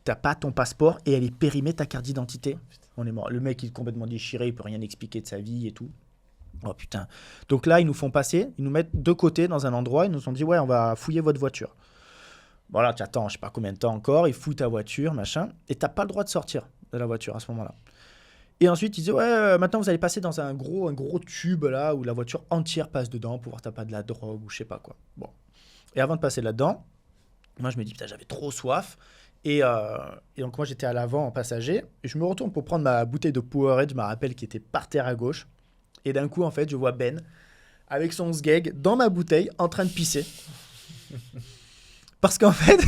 T'as pas ton passeport et elle est périmée, ta carte d'identité. On est mort. Le mec, il est complètement déchiré, il peut rien expliquer de sa vie et tout. Oh putain. Donc là, ils nous font passer, ils nous mettent de côté dans un endroit, ils nous ont dit ouais, on va fouiller votre voiture. Voilà, tu attends, je sais pas combien de temps encore, ils fouillent ta voiture, machin, et t'as pas le droit de sortir de la voiture à ce moment-là. Et ensuite, ils disaient ouais, maintenant vous allez passer dans un gros tube là où la voiture entière passe dedans pour voir t'as pas de la drogue ou je sais pas quoi. Bon. Et avant de passer là-dedans, moi je me dis putain, j'avais trop soif. Et donc moi j'étais à l'avant en passager, et je me retourne pour prendre ma bouteille de Powerade, je me rappelle, qui était par terre à gauche. Et d'un coup, en fait, je vois Ben avec son sgeg dans ma bouteille en train de pisser. Parce qu'en fait,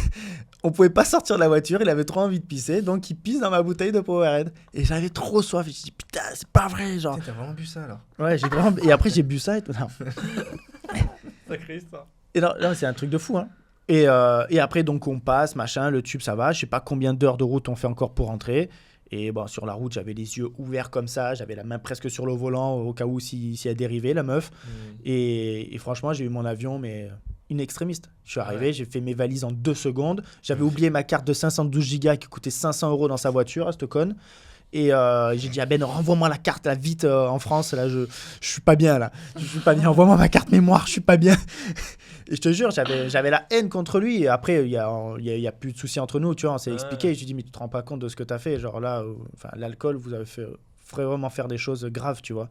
on pouvait pas sortir de la voiture, il avait trop envie de pisser, donc il pisse dans ma bouteille de Powerade. Et j'avais trop soif, et je me suis dit putain, c'est pas vrai, genre. T'as vraiment bu ça alors? Ouais, j'ai vraiment. Et après, j'ai bu ça et tout. Sacré histoire. Et non, c'est un truc de fou, hein. Et après, donc, on passe, machin, le tube, ça va. Je sais pas combien d'heures de route on fait encore pour rentrer. Et bon, sur la route, j'avais les yeux ouverts comme ça, j'avais la main presque sur le volant au cas où si elle dérivait, la meuf. Et franchement, j'ai eu mon avion, mais une extrémiste. Je suis arrivé, j'ai fait mes valises en 2 secondes. J'avais oublié ma carte de 512 Go qui coûtait 500 € dans sa voiture, à cette conne. Et j'ai dit, Ben, renvoie-moi la carte là, vite, en France, là, je suis pas bien, là. Je suis pas bien, envoie-moi ma carte mémoire, je suis pas bien. Et je te jure, j'avais la haine contre lui. Et après, il y a plus de soucis entre nous, tu vois, on s'est expliqué. Et je lui ai dit, mais tu te rends pas compte de ce que tu as fait. Genre là, l'alcool, vous avez fait vraiment faire des choses graves, tu vois.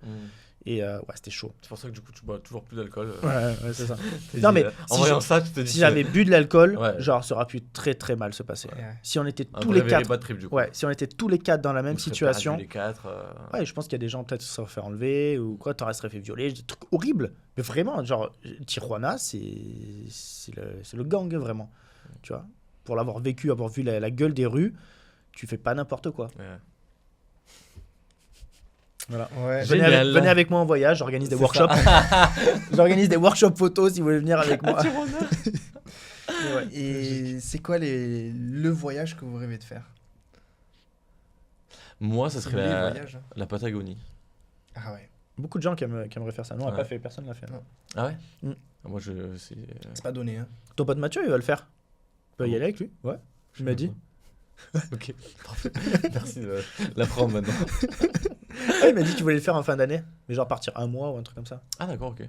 Et ouais, c'était chaud. C'est pour ça que du coup, tu bois toujours plus d'alcool. Ouais, c'est ça. Non, mais en voyant ça, tu te dis si j'avais bu de l'alcool, genre, ça aurait pu très très mal se passer. Ouais. Si on était tous les 4. Trip, du coup. Ouais, si on était tous les 4 dans la même situation. Les 4, ouais, je pense qu'il y a des gens peut-être qui se seraient fait enlever ou quoi, t'en resterais fait violer, des trucs horribles. Mais vraiment, genre, Tijuana, c'est le gang, vraiment. Tu vois, pour l'avoir vécu, avoir vu la gueule des rues, tu fais pas n'importe quoi. Ouais. Voilà. Ouais. Venez avec moi en voyage, j'organise des workshops. J'organise des workshops photos si vous voulez venir avec moi. Et c'est quoi le voyage que vous rêvez de faire? Moi, ça serait la Patagonie. Ah ouais. Beaucoup de gens qui aimeraient faire ça. Nous, on n'a pas fait, personne ne l'a fait. Non. Ah ouais. Moi, c'est pas donné. Hein. Ton pote Mathieu, il va le faire. Tu peux y aller avec lui? Ouais. Je m'ai dit. Ok, parfait. Merci de l'apprendre maintenant. Ah, il m'a dit que tu voulais le faire en fin d'année, mais genre partir 1 mois ou un truc comme ça. Ah d'accord, ok. Ouais,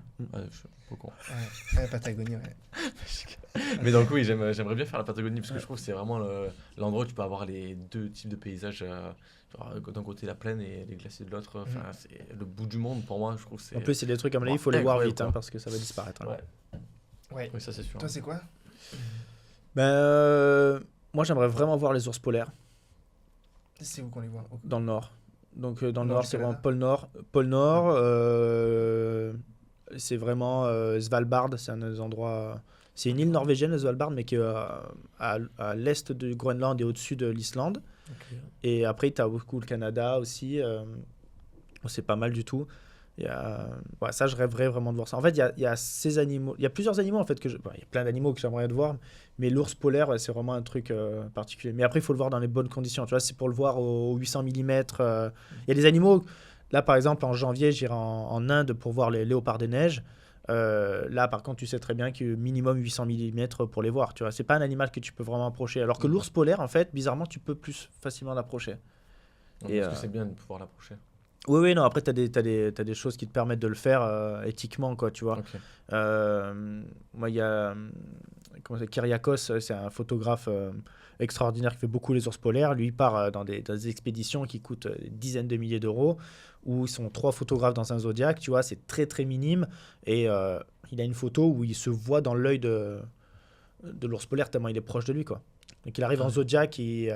je suis pas con. Ouais, Patagonie, ouais. Mais donc oui, j'aimerais bien faire la Patagonie parce que je trouve que c'est vraiment l'endroit où tu peux avoir les 2 types de paysages. D'un côté la plaine et les glaciers de l'autre. Enfin, c'est le bout du monde pour moi. Je trouve que c'est. En plus, c'est des trucs comme là, il faut les voir vite parce que ça va disparaître. Hein. Ouais. Oui, ça c'est sûr. Toi, c'est quoi? Moi, j'aimerais vraiment voir les ours polaires. C'est où qu'on les voit? Dans le nord. Donc dans le nord, c'est vraiment pôle Nord. Pôle Nord, c'est vraiment Svalbard, c'est un des endroits. C'est une île norvégienne, le Svalbard, mais qui est à l'est du Groenland et au-dessus de l'Islande. Okay. Et après, tu as beaucoup le Canada aussi. C'est pas mal du tout. Ça, je rêverais vraiment de voir ça. En fait, il y a ces animaux. Il y a plusieurs animaux, en fait. Il y a plein d'animaux que j'aimerais voir. Mais l'ours polaire, c'est vraiment un truc particulier. Mais après, il faut le voir dans les bonnes conditions. Tu vois, c'est pour le voir au 800 mm. Il y a des animaux. Là, par exemple, en janvier, j'irai en Inde pour voir les léopards des neiges. Là, par contre, tu sais très bien qu'il y a minimum 800 mm pour les voir. Tu vois, c'est pas un animal que tu peux vraiment approcher. Alors que l'ours polaire, en fait, bizarrement, tu peux plus facilement l'approcher. Est-ce que c'est bien de pouvoir l'approcher? Oui, non, après, t'as des choses qui te permettent de le faire éthiquement, quoi, tu vois. Okay. Moi, il y a Kyriakos, c'est un photographe extraordinaire qui fait beaucoup les ours polaires. Lui, il part dans des expéditions qui coûtent des dizaines de milliers d'euros, où ils sont 3 photographes dans un zodiaque, tu vois, c'est très, très minime. Et il a une photo où il se voit dans l'œil de l'ours polaire, tellement il est proche de lui, quoi. Donc, il arrive en zodiaque, il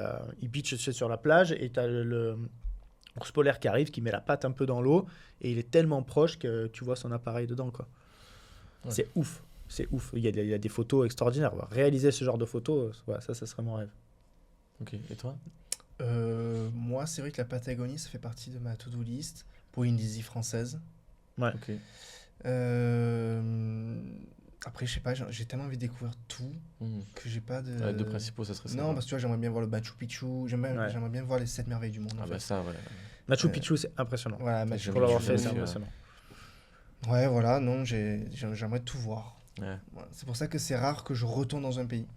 pitch sur la plage, et t'as l'ours polaire qui arrive, qui met la patte un peu dans l'eau, et il est tellement proche que tu vois son appareil dedans, quoi. Ouais. C'est ouf. Il y a des photos extraordinaires. Réaliser ce genre de photos, ça serait mon rêve. Ok, et toi? Moi, c'est vrai que la Patagonie, ça fait partie de ma to-do list pour une Polynésie française. Ouais. Ok. Après, je sais pas, j'ai tellement envie de découvrir tout que j'ai pas de... Ouais, 2 principaux, ça serait ça. Non, parce que tu vois, j'aimerais bien voir le Machu Picchu, j'aimerais bien voir les 7 merveilles du monde. Ah bah ça, ouais. Machu Picchu, c'est impressionnant. Voilà, Machu pour l'avoir fait, c'est impressionnant. Ouais, voilà, non, j'aimerais tout voir. Ouais. Voilà. C'est pour ça que c'est rare que je retourne dans un pays.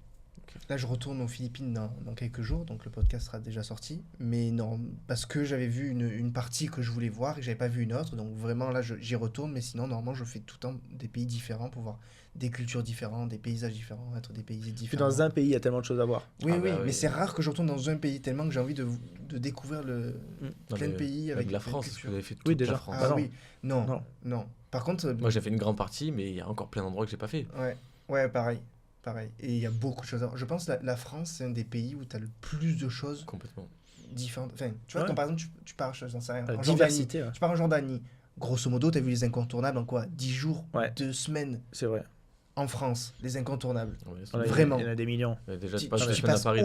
Okay. Là, je retourne aux Philippines dans quelques jours, donc le podcast sera déjà sorti. Mais non, parce que j'avais vu une partie que je voulais voir et que j'avais pas vu une autre. Donc vraiment, là, j'y retourne. Mais sinon, normalement, je fais tout le temps des pays différents pour voir des cultures différentes, des paysages différents, être dépaysé différents. Puis dans un pays, il y a tellement de choses à voir. Oui, mais c'est rare que je retourne dans un pays tellement que j'ai envie de découvrir plein de pays avec la France. Est-ce que vous avez fait toute la France? Oui, non. Par contre, moi, j'ai fait une grande partie, mais il y a encore plein d'endroits que j'ai pas fait. Ouais, pareil. Et il y a beaucoup de choses à voir. Je pense que la France, c'est un des pays où tu as le plus de choses complètement différentes. Enfin, tu vois, quand par exemple, tu pars, j'en sais rien, en diversité, Jordanie, tu pars en Jordanie, grosso modo, tu as vu les incontournables en quoi 10 jours, 2 semaines. C'est vrai. En France, les incontournables. Ouais, vraiment. Il y en a des millions. Déjà, tu passes à Paris,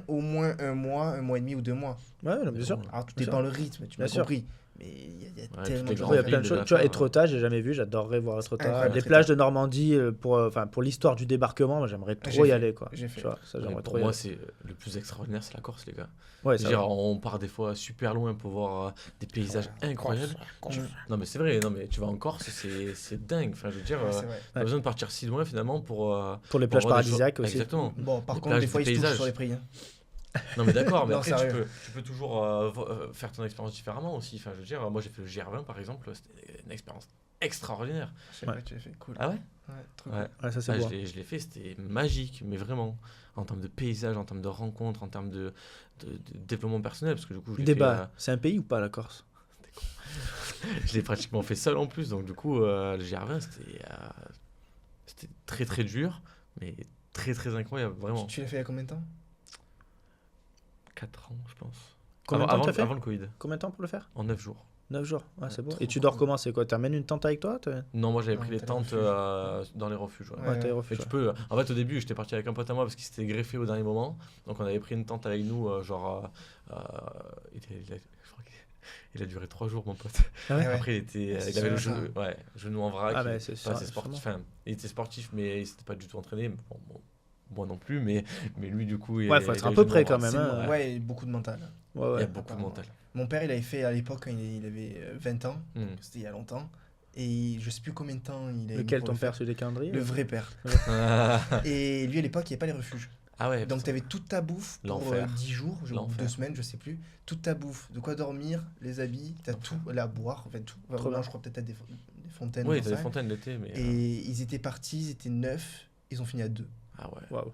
au moins un mois et demi ou 2 mois. Ouais, bien sûr. Alors, tout dépend le rythme, tu m'as compris. Mais il y a tellement de choses. Il y a plein de choses. Tu vois, Étretat, j'ai jamais vu, j'adorerais voir Étretat. Les plages de Normandie, pour l'histoire du débarquement, j'aimerais trop y aller. Quoi. J'ai fait. Tu vois, ça, j'aimerais trop pour moi, c'est le plus extraordinaire, c'est la Corse, les gars. Ouais, on part des fois super loin pour voir des paysages incroyables. Non, mais c'est vrai, tu vas en Corse, c'est dingue. Enfin, je veux dire, t'as besoin de partir si loin finalement pour les plages paradisiaques aussi. Exactement. Bon, par contre, des fois, ils se touchent sur les prix. Non mais d'accord, mais après tu peux toujours faire ton expérience différemment aussi. Enfin, je veux dire, moi j'ai fait le GR20 par exemple, c'était une expérience extraordinaire. Je sais pas, tu l'as fait, cool. Ah ouais? Trop cool. Ouais, ça c'est beau. Je l'ai fait, c'était magique, mais vraiment, en termes de paysage, en termes de rencontres, en termes de développement personnel, parce que du coup je l'ai fait, c'est un pays ou pas la Corse? Je l'ai pratiquement fait seul en plus, donc du coup le GR20 c'était très très dur, mais très très incroyable, vraiment. Tu l'as fait il y a combien de temps? 4 ans, je pense. Combien de temps tu as fait? Avant le Covid. Combien de temps pour le faire? En 9 jours. 9 jours, c'est beau. Et tu dors comment? C'est quoi? Tu amènes une tente avec toi? Non, moi j'avais pris les tentes dans les refuges. Ouais, t'as les refuges. Et tu peux. En fait, au début, j'étais parti avec un pote à moi parce qu'il s'était greffé au dernier moment. Donc on avait pris une tente avec nous, il a duré 3 jours, mon pote. Après, il avait le genou en vrac. C'est sportif. Enfin, il était sportif, mais il s'était pas du tout entraîné. Bon, moi non plus, mais lui, du coup... Il faut être à peu près quand même. Ouais, beaucoup de mental. Il y a beaucoup de mental. Mon père, il avait fait à l'époque, quand il avait 20 ans, c'était il y a longtemps, et je sais plus combien de temps il avait... Lequel, ton père, celui des calendriers? Le vrai père. Et lui, à l'époque, il n'y avait pas les refuges. Ah ouais, donc tu avais toute ta bouffe pour 10 jours, 2 semaines, je sais plus. Toute ta bouffe, de quoi dormir, les habits, tu as tout, à boire, en fait tout. Vraiment, je crois peut-être des fontaines. Oui, tu as des fontaines l'été. Mais et ils étaient partis, ils étaient 9, ils ont fini à 2. Ah ouais. Waouh.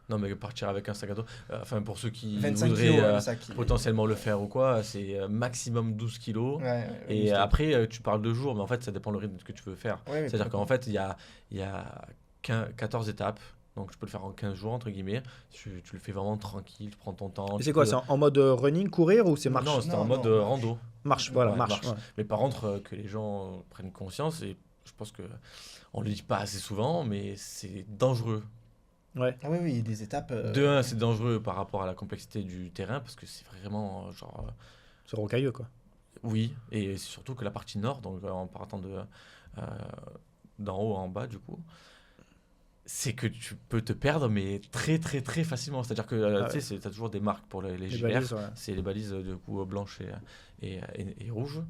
Non, mais partir avec un sac à dos, enfin pour ceux qui 25 voudraient kilos, potentiellement le faire ou quoi, c'est maximum 12 kilos. Et après, tu parles de jours, mais en fait, ça dépend le rythme que tu veux faire. C'est-à-dire qu'en fait, il y a 14 étapes. Donc, tu peux le faire en 15 jours, entre guillemets. Tu le fais vraiment tranquille, tu prends ton temps. Et c'est quoi, c'est en mode running, courir ou c'est marche? Non, c'est en mode rando. Marche. Mais par contre, que les gens prennent conscience, et je pense qu'on ne le dit pas assez souvent, mais c'est dangereux. Ouais. Ah oui, il y a des étapes. De un, c'est dangereux par rapport à la complexité du terrain, parce que c'est vraiment c'est rocailleux, quoi. Oui, et c'est surtout que la partie nord, donc en partant d'en haut en bas, du coup, c'est que tu peux te perdre, mais très très très facilement. C'est-à-dire que tu as toujours des marques pour les GR, balises, c'est les balises du coup blanches et rouges.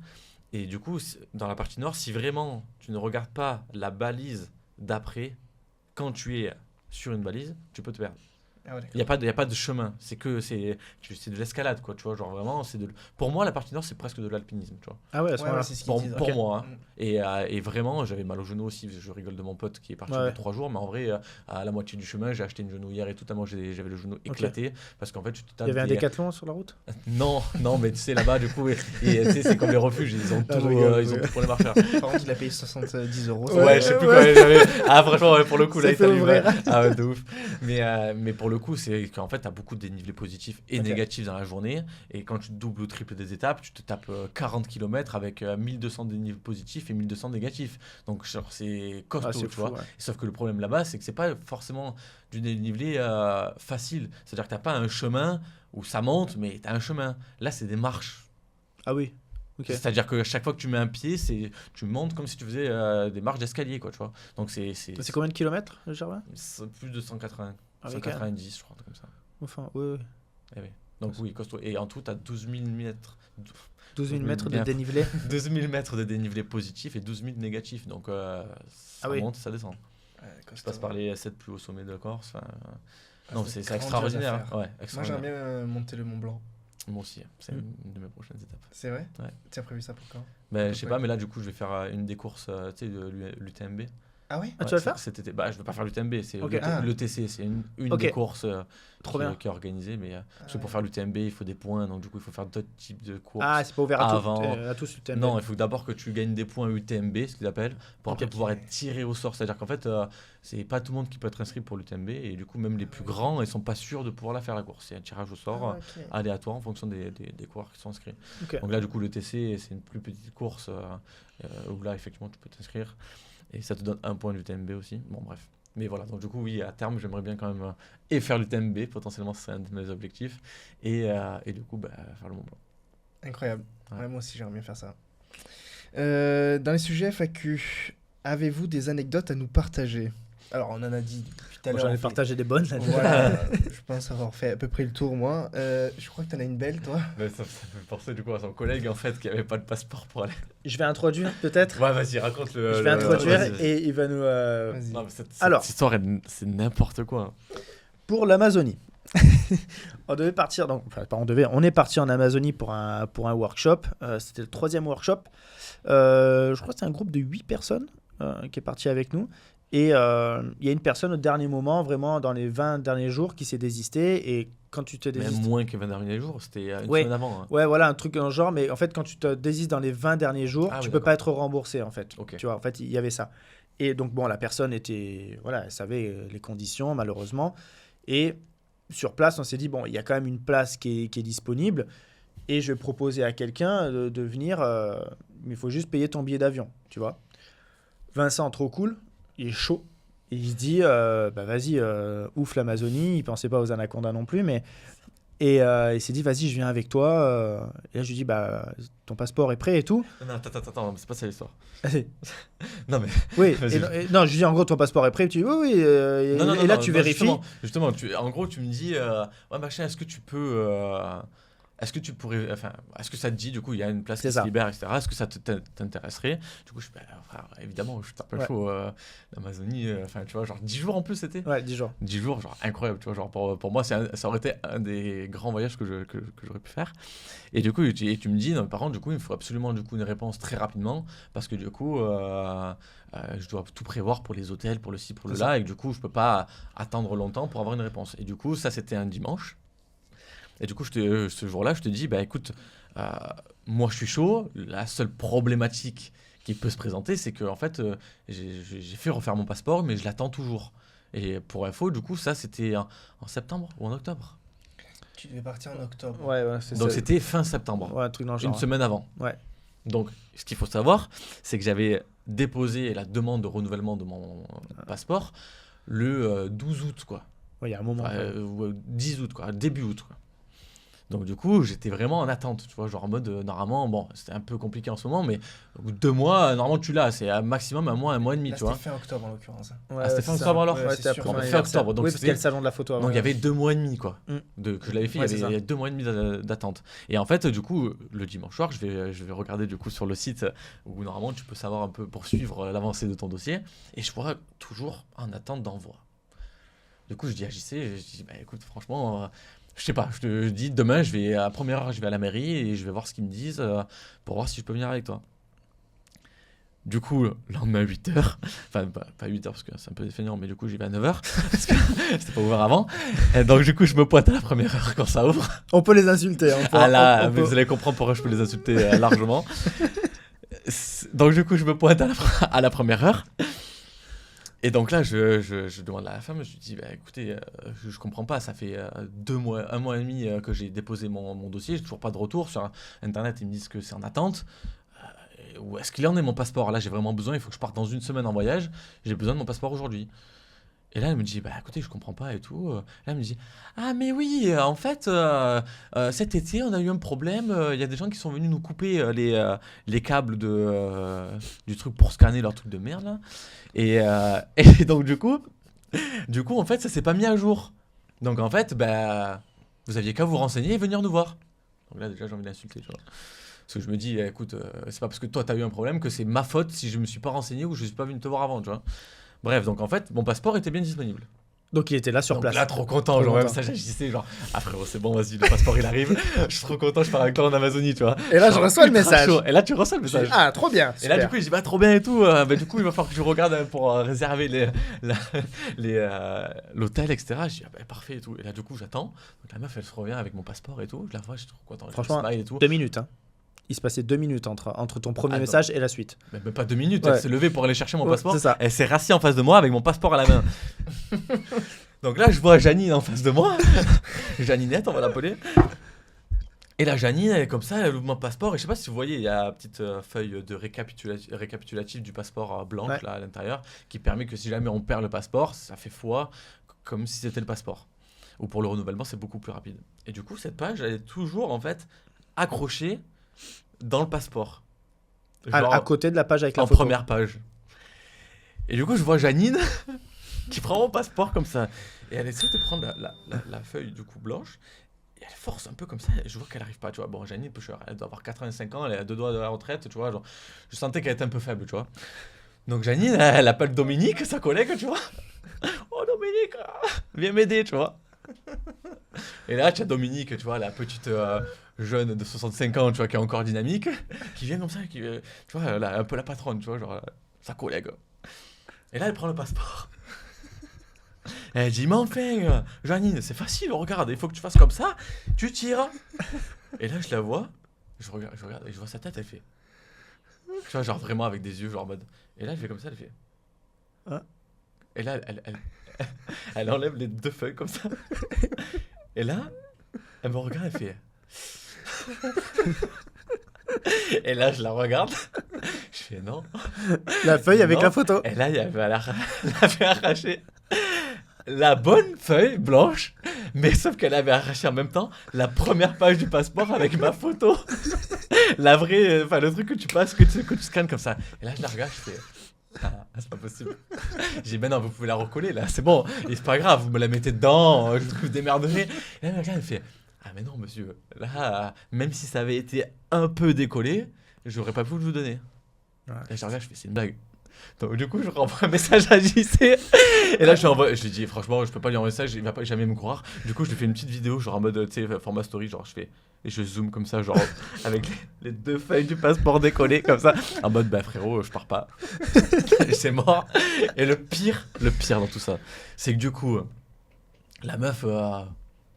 Et du coup, dans la partie nord, si vraiment tu ne regardes pas la balise d'après, quand tu es sur une balise, tu peux te perdre. Il n'y a pas de chemin, c'est de l'escalade, quoi, tu vois, genre vraiment, pour moi, la partie nord, c'est presque de l'alpinisme, tu vois. Ah ouais, à ce moment-là. C'est ce qu'ils disent. Pour moi, hein. Et vraiment, j'avais mal au genou aussi, je rigole de mon pote qui est parti de 3 jours, mais en vrai, à la moitié du chemin, j'ai acheté une genouillère et tout, moi j'avais le genou éclaté, parce qu'en fait, il y avait un Décathlon sur la route? Non, mais tu sais, là-bas, du coup, c'est comme les refuges, ils ont tout pour les marcheurs. Par contre, il a payé 70 €. Ouais, je sais plus combien j'avais. Ah, franchement, pour le coup, là, il fallait ouvrir. Ah ouais, de ouf. Mais pour le coup, c'est qu'en fait, tu as beaucoup de dénivelés positifs et négatifs dans la journée. Et quand tu doubles ou triples des étapes, tu te tapes 40 km avec 1200 dénivelés positifs et 1200 négatifs. Donc, genre, c'est costaud, tu vois. Sauf que le problème là-bas, c'est que c'est pas forcément du dénivelé facile. C'est-à-dire que tu n'as pas un chemin où ça monte, mais tu as un chemin. Là, c'est des marches. Ah oui. Okay. C'est-à-dire que chaque fois que tu mets un pied, tu montes comme si tu faisais des marches d'escalier, quoi, tu vois. Donc c'est combien de kilomètres, le Gervais? Plus de 180, 190, je crois, comme ça. Enfin, oui. Et oui. Donc oui, costaud. Et en tout, tu as 12 000 mètres. 12 000 mètres de dénivelé. 12 000 mètres de dénivelé positif et 12 000 négatifs. Donc ça monte, ça descend. Tu passes par les 7 plus hauts sommets de Corse. Non, c'est extraordinaire. Ouais, moi, j'aimerais bien monter le Mont Blanc. Moi aussi, c'est une de mes prochaines étapes. C'est vrai? Ouais. Tu as prévu ça pour quand? Je sais pas, mais là, du coup, je vais faire une des courses de l'UTMB. Ah oui? Tu vas le faire? Cet été. Je vais pas faire l'UTMB, c'est Okay. l'ETC, c'est une des courses qui est organisée, mais parce que pour faire l'UTMB, il faut des points, donc du coup, il faut faire d'autres types de courses. Ah, c'est pas ouvert à tous l'UTMB. Non, il faut d'abord que tu gagnes des points UTMB, ce qu'ils appellent, pour après pouvoir être tiré au sort. C'est-à-dire qu'en fait, c'est pas tout le monde qui peut être inscrit pour l'UTMB, et du coup, même les plus grands, ils sont pas sûrs de pouvoir la faire la course. C'est un tirage au sort aléatoire en fonction des coureurs qui sont inscrits. Donc là, du coup, l'ETC, c'est une plus petite course où là, effectivement, tu peux t'inscrire. Et ça te donne un point de l'UTMB aussi. Bon, bref. Mais voilà, donc du coup, oui, à terme, j'aimerais bien quand même faire l'UTMB. Potentiellement, c'est un de mes objectifs. Et du coup, faire le Mont Blanc. Incroyable. Ouais, moi aussi, j'aimerais bien faire ça. Dans les sujets FAQ, avez-vous des anecdotes à nous partager? Alors, on en a dit depuis tout à l'heure. J'en ai partagé des bonnes. Voilà, je pense avoir fait à peu près le tour, moi. Je crois que tu en as une belle, toi. Ça me fait penser du coup à son collègue, en fait, qui n'avait pas de passeport pour aller. Je vais introduire, peut-être. Ouais, vas-y, raconte le... Je vais introduire et il va nous... Non, mais cette histoire, c'est n'importe quoi. Pour l'Amazonie. On devait partir, on est parti en Amazonie pour un workshop. C'était le 3e workshop. Je crois que c'était un groupe de 8 personnes qui est parti avec nous. Et il y a une personne au dernier moment, vraiment dans les 20 derniers jours, qui s'est désisté. Et quand tu te désistes... Même moins que 20 derniers jours, c'était une semaine avant. Hein. Ouais, voilà, un truc dans le genre. Mais en fait, quand tu te désistes dans les 20 derniers jours, tu peux pas être remboursé, en fait. Okay. Tu vois, en fait, il y avait ça. Et donc, bon, la personne était... Voilà, elle savait les conditions, malheureusement. Et sur place, on s'est dit, bon, il y a quand même une place qui est disponible. Et je vais proposer à quelqu'un de venir... mais il faut juste payer ton billet d'avion, tu vois. Vincent, trop cool. Il est chaud. Et il se dit, vas-y, ouf l'Amazonie. Il pensait pas aux anacondas non plus, mais... Et il s'est dit, vas-y, je viens avec toi. Et là, je lui dis, ton passeport est prêt et tout. Non, attends, c'est pas ça l'histoire. Non, mais... Oui, non, je lui dis, en gros, ton passeport est prêt. Tu dis, oui. Et là, tu vérifies. Justement, en gros, tu me dis, ouais, machin, est-ce que tu peux... Est-ce que tu pourrais, est-ce que ça te dit, du coup, il y a une place qui se libère, etc. Est-ce que ça t'intéresserait? Du coup, évidemment, je suis un peu chaud. L'Amazonie, tu vois, genre 10 jours en plus, c'était. Ouais, 10 jours. 10 jours, genre incroyable, tu vois, genre pour moi, ça aurait été un des grands voyages que j'aurais pu faire. Et du coup, tu me dis, non, par contre, du coup, il me faut absolument une réponse très rapidement, parce que du coup, je dois tout prévoir pour les hôtels, pour le ci, pour le là, et du coup, je peux pas attendre longtemps pour avoir une réponse. Et du coup, ça, c'était un dimanche. Et du coup, ce jour-là, je te dis, écoute, moi, je suis chaud. La seule problématique qui peut se présenter, c'est que en fait, j'ai fait refaire mon passeport, mais je l'attends toujours. Et pour info, du coup, ça, c'était en septembre ou en octobre. Tu devais partir en octobre. Ouais, c'est ça. Donc, c'était fin septembre. Ouais, un truc dans le genre. Une semaine avant. Ouais. Donc, ce qu'il faut savoir, c'est que j'avais déposé la demande de renouvellement de mon passeport le 12 août, quoi. Ouais, il y a un moment. 10 août, quoi. Début août, quoi. Donc du coup, j'étais vraiment en attente, tu vois, genre en mode, normalement, bon, c'était un peu compliqué en ce moment, mais au bout de 2 mois, normalement, tu l'as, c'est à maximum un mois et demi, là, tu vois. C'était fin octobre, en l'occurrence. Ouais, c'était fin octobre, alors? Ouais, c'était fin octobre. Donc oui, parce qu'il y a le salon de la photo avant. Donc il y avait 2 mois et demi, quoi, que je l'avais fait, il y avait 2 mois et demi d'attente. Et en fait, du coup, le dimanche soir, je vais regarder, du coup, sur le site, où normalement, tu peux savoir un peu, poursuivre l'avancée de ton dossier, et je vois toujours en attente d'envoi. Du coup, je dis à JC, écoute, franchement... je sais pas, je te dis demain, à première heure, je vais à la mairie et je vais voir ce qu'ils me disent pour voir si je peux venir avec toi. Du coup, le lendemain à 8h, enfin pas 8h parce que c'est un peu feignant, mais du coup j'y vais à 9h parce que c'était pas ouvert avant. Et donc du coup, je me pointe à la première heure quand ça ouvre. On peut les insulter. Vous allez comprendre pourquoi je peux les insulter largement. Donc du coup, je me pointe à la première heure. Et donc là, je demande à la femme, je lui dis, écoutez, je comprends pas, ça fait 1 mois et demi que j'ai déposé mon dossier, j'ai toujours pas de retour. Sur Internet, ils me disent que c'est en attente. Où est-ce qu'il en est mon passeport? Là, j'ai vraiment besoin, il faut que je parte dans 1 semaine en voyage, j'ai besoin de mon passeport aujourd'hui. Et là, elle me dit, écoutez, je comprends pas et tout. Là, elle me dit, ah, mais oui, en fait, cet été, on a eu un problème. Il y a des gens qui sont venus nous couper les câbles du truc pour scanner leur truc de merde, là. Et donc, du coup, en fait, ça s'est pas mis à jour. Donc, en fait, vous aviez qu'à vous renseigner et venir nous voir. Donc là, déjà, j'ai envie d'insulter, tu vois. Parce que je me dis, écoute, c'est pas parce que toi, t'as eu un problème que c'est ma faute si je me suis pas renseigné ou je suis pas venu te voir avant, tu vois. Bref, donc en fait, mon passeport était bien disponible. Donc il était là sur place. Là, trop content, genre même ça j'agissais, genre ah frérot c'est bon, vas-y, le passeport il arrive, je suis trop content, je pars avec toi en Amazonie, tu vois. Et là je reçois le message. Et là tu reçois le message. Ah trop bien. Et là du coup je dis bah trop bien et tout, du coup il va falloir que je regarde pour réserver l'hôtel, etc. Je dis bah, parfait et tout. Et là du coup j'attends, donc la meuf elle se revient avec mon passeport et tout, je la vois, je suis trop content. Franchement, et tout. 2 minutes hein. Il se passait 2 minutes entre ton premier message et la suite. Mais même pas 2 minutes, elle s'est levée pour aller chercher mon passeport. C'est ça. Elle s'est rassise en face de moi avec mon passeport à la main. Donc là, je vois Janine en face de moi. Janinette, on va l'appeler. Et là, Janine, elle est comme ça, elle ouvre mon passeport. Et je sais pas si vous voyez, il y a une petite feuille de récapitulatif du passeport blanche là, à l'intérieur, qui permet que si jamais on perd le passeport, ça fait foi comme si c'était le passeport. Ou pour le renouvellement, c'est beaucoup plus rapide. Et du coup, cette page, elle est toujours en fait accrochée dans le passeport. Genre, à côté de la page avec la photo. En première page. Et du coup, je vois Janine qui prend mon passeport comme ça. Et elle essaie de prendre la feuille du coup blanche. Et elle force un peu comme ça. Et je vois qu'elle n'arrive pas, tu vois. Bon, Janine, elle doit avoir 85 ans, elle est à 2 doigts de la retraite, tu vois. Genre, je sentais qu'elle était un peu faible, tu vois. Donc Janine, elle appelle Dominique, sa collègue, tu vois. Oh Dominique, viens m'aider, tu vois. Et là, tu as Dominique, tu vois, la petite jeune de 65 ans, tu vois, qui est encore dynamique, qui vient comme ça, tu vois, elle a un peu la patronne, tu vois, genre sa collègue. Et là, elle prend le passeport. Elle dit, mais enfin, Janine, c'est facile, regarde, il faut que tu fasses comme ça, tu tires. Et là, je la vois, je regarde, et je vois sa tête, elle fait. Tu vois, genre vraiment avec des yeux, genre en mode. Et là, elle fait comme ça, elle fait. Hein? Et là, elle enlève les 2 feuilles comme ça. Et là, elle me regarde, elle fait. Et là, je la regarde. Je fais non. La feuille avec la photo. Et là, elle avait arraché la bonne feuille blanche, mais sauf qu'elle avait arraché en même temps la première page du passeport avec ma photo. La vraie, enfin le truc que tu passes, que tu scannes comme ça. Et là, je la regarde, je fais. Ah, c'est pas possible. J'ai dit, ben non, vous pouvez la recoller là, c'est bon. Et c'est pas grave, vous me la mettez dedans, je vous démerderai. Et là, elle me regarde, elle fait. Ah mais non monsieur, là, même si ça avait été un peu décollé, j'aurais pas pu vous donner. Ouais. Et je regarde, je fais, c'est une blague. Donc du coup, je renvoie un message à JC. Et là, je lui dis, franchement, je peux pas lui envoyer ça, il va pas jamais me croire. Du coup, je lui fais une petite vidéo, genre en mode, tu sais, format story, genre je fais, et je zoome comme ça, genre avec les 2 feuilles du passeport décollées comme ça, en mode, bah frérot, je pars pas. Et c'est mort. Et le pire dans tout ça, c'est que du coup, la meuf...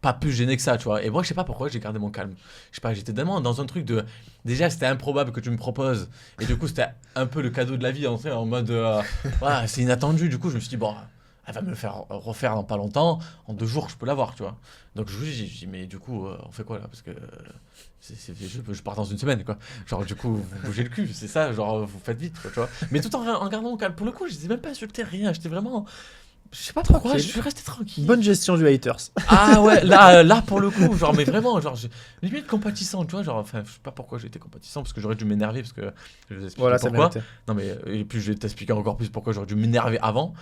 pas plus gêné que ça, tu vois. Et moi, je sais pas pourquoi j'ai gardé mon calme. Je sais pas, j'étais tellement dans un truc de... Déjà, c'était improbable que tu me proposes. Et du coup, c'était un peu le cadeau de la vie, en mode... voilà, c'est inattendu. Du coup, je me suis dit, bon, elle va me le faire refaire dans pas longtemps. En 2 jours, je peux l'avoir, tu vois. Donc, je lui dis, mais du coup, on fait quoi, là? Parce que je pars dans 1 semaine, quoi. Genre, du coup, vous bougez le cul, c'est ça. Genre, vous faites vite, quoi, tu vois. Mais tout en gardant mon calme. Pour le coup, je n'étais même pas insulté, rien. J'étais vraiment... Je sais pas pourquoi, je suis resté tranquille. Bonne gestion du haters. Ah ouais, là pour le coup, genre, mais vraiment, genre, limite compatissant, tu vois, genre, enfin, je sais pas pourquoi j'ai été compatissant, parce que j'aurais dû m'énerver, parce que je vais expliquer pourquoi. Non, mais, et puis je vais t'expliquer encore plus pourquoi j'aurais dû m'énerver avant.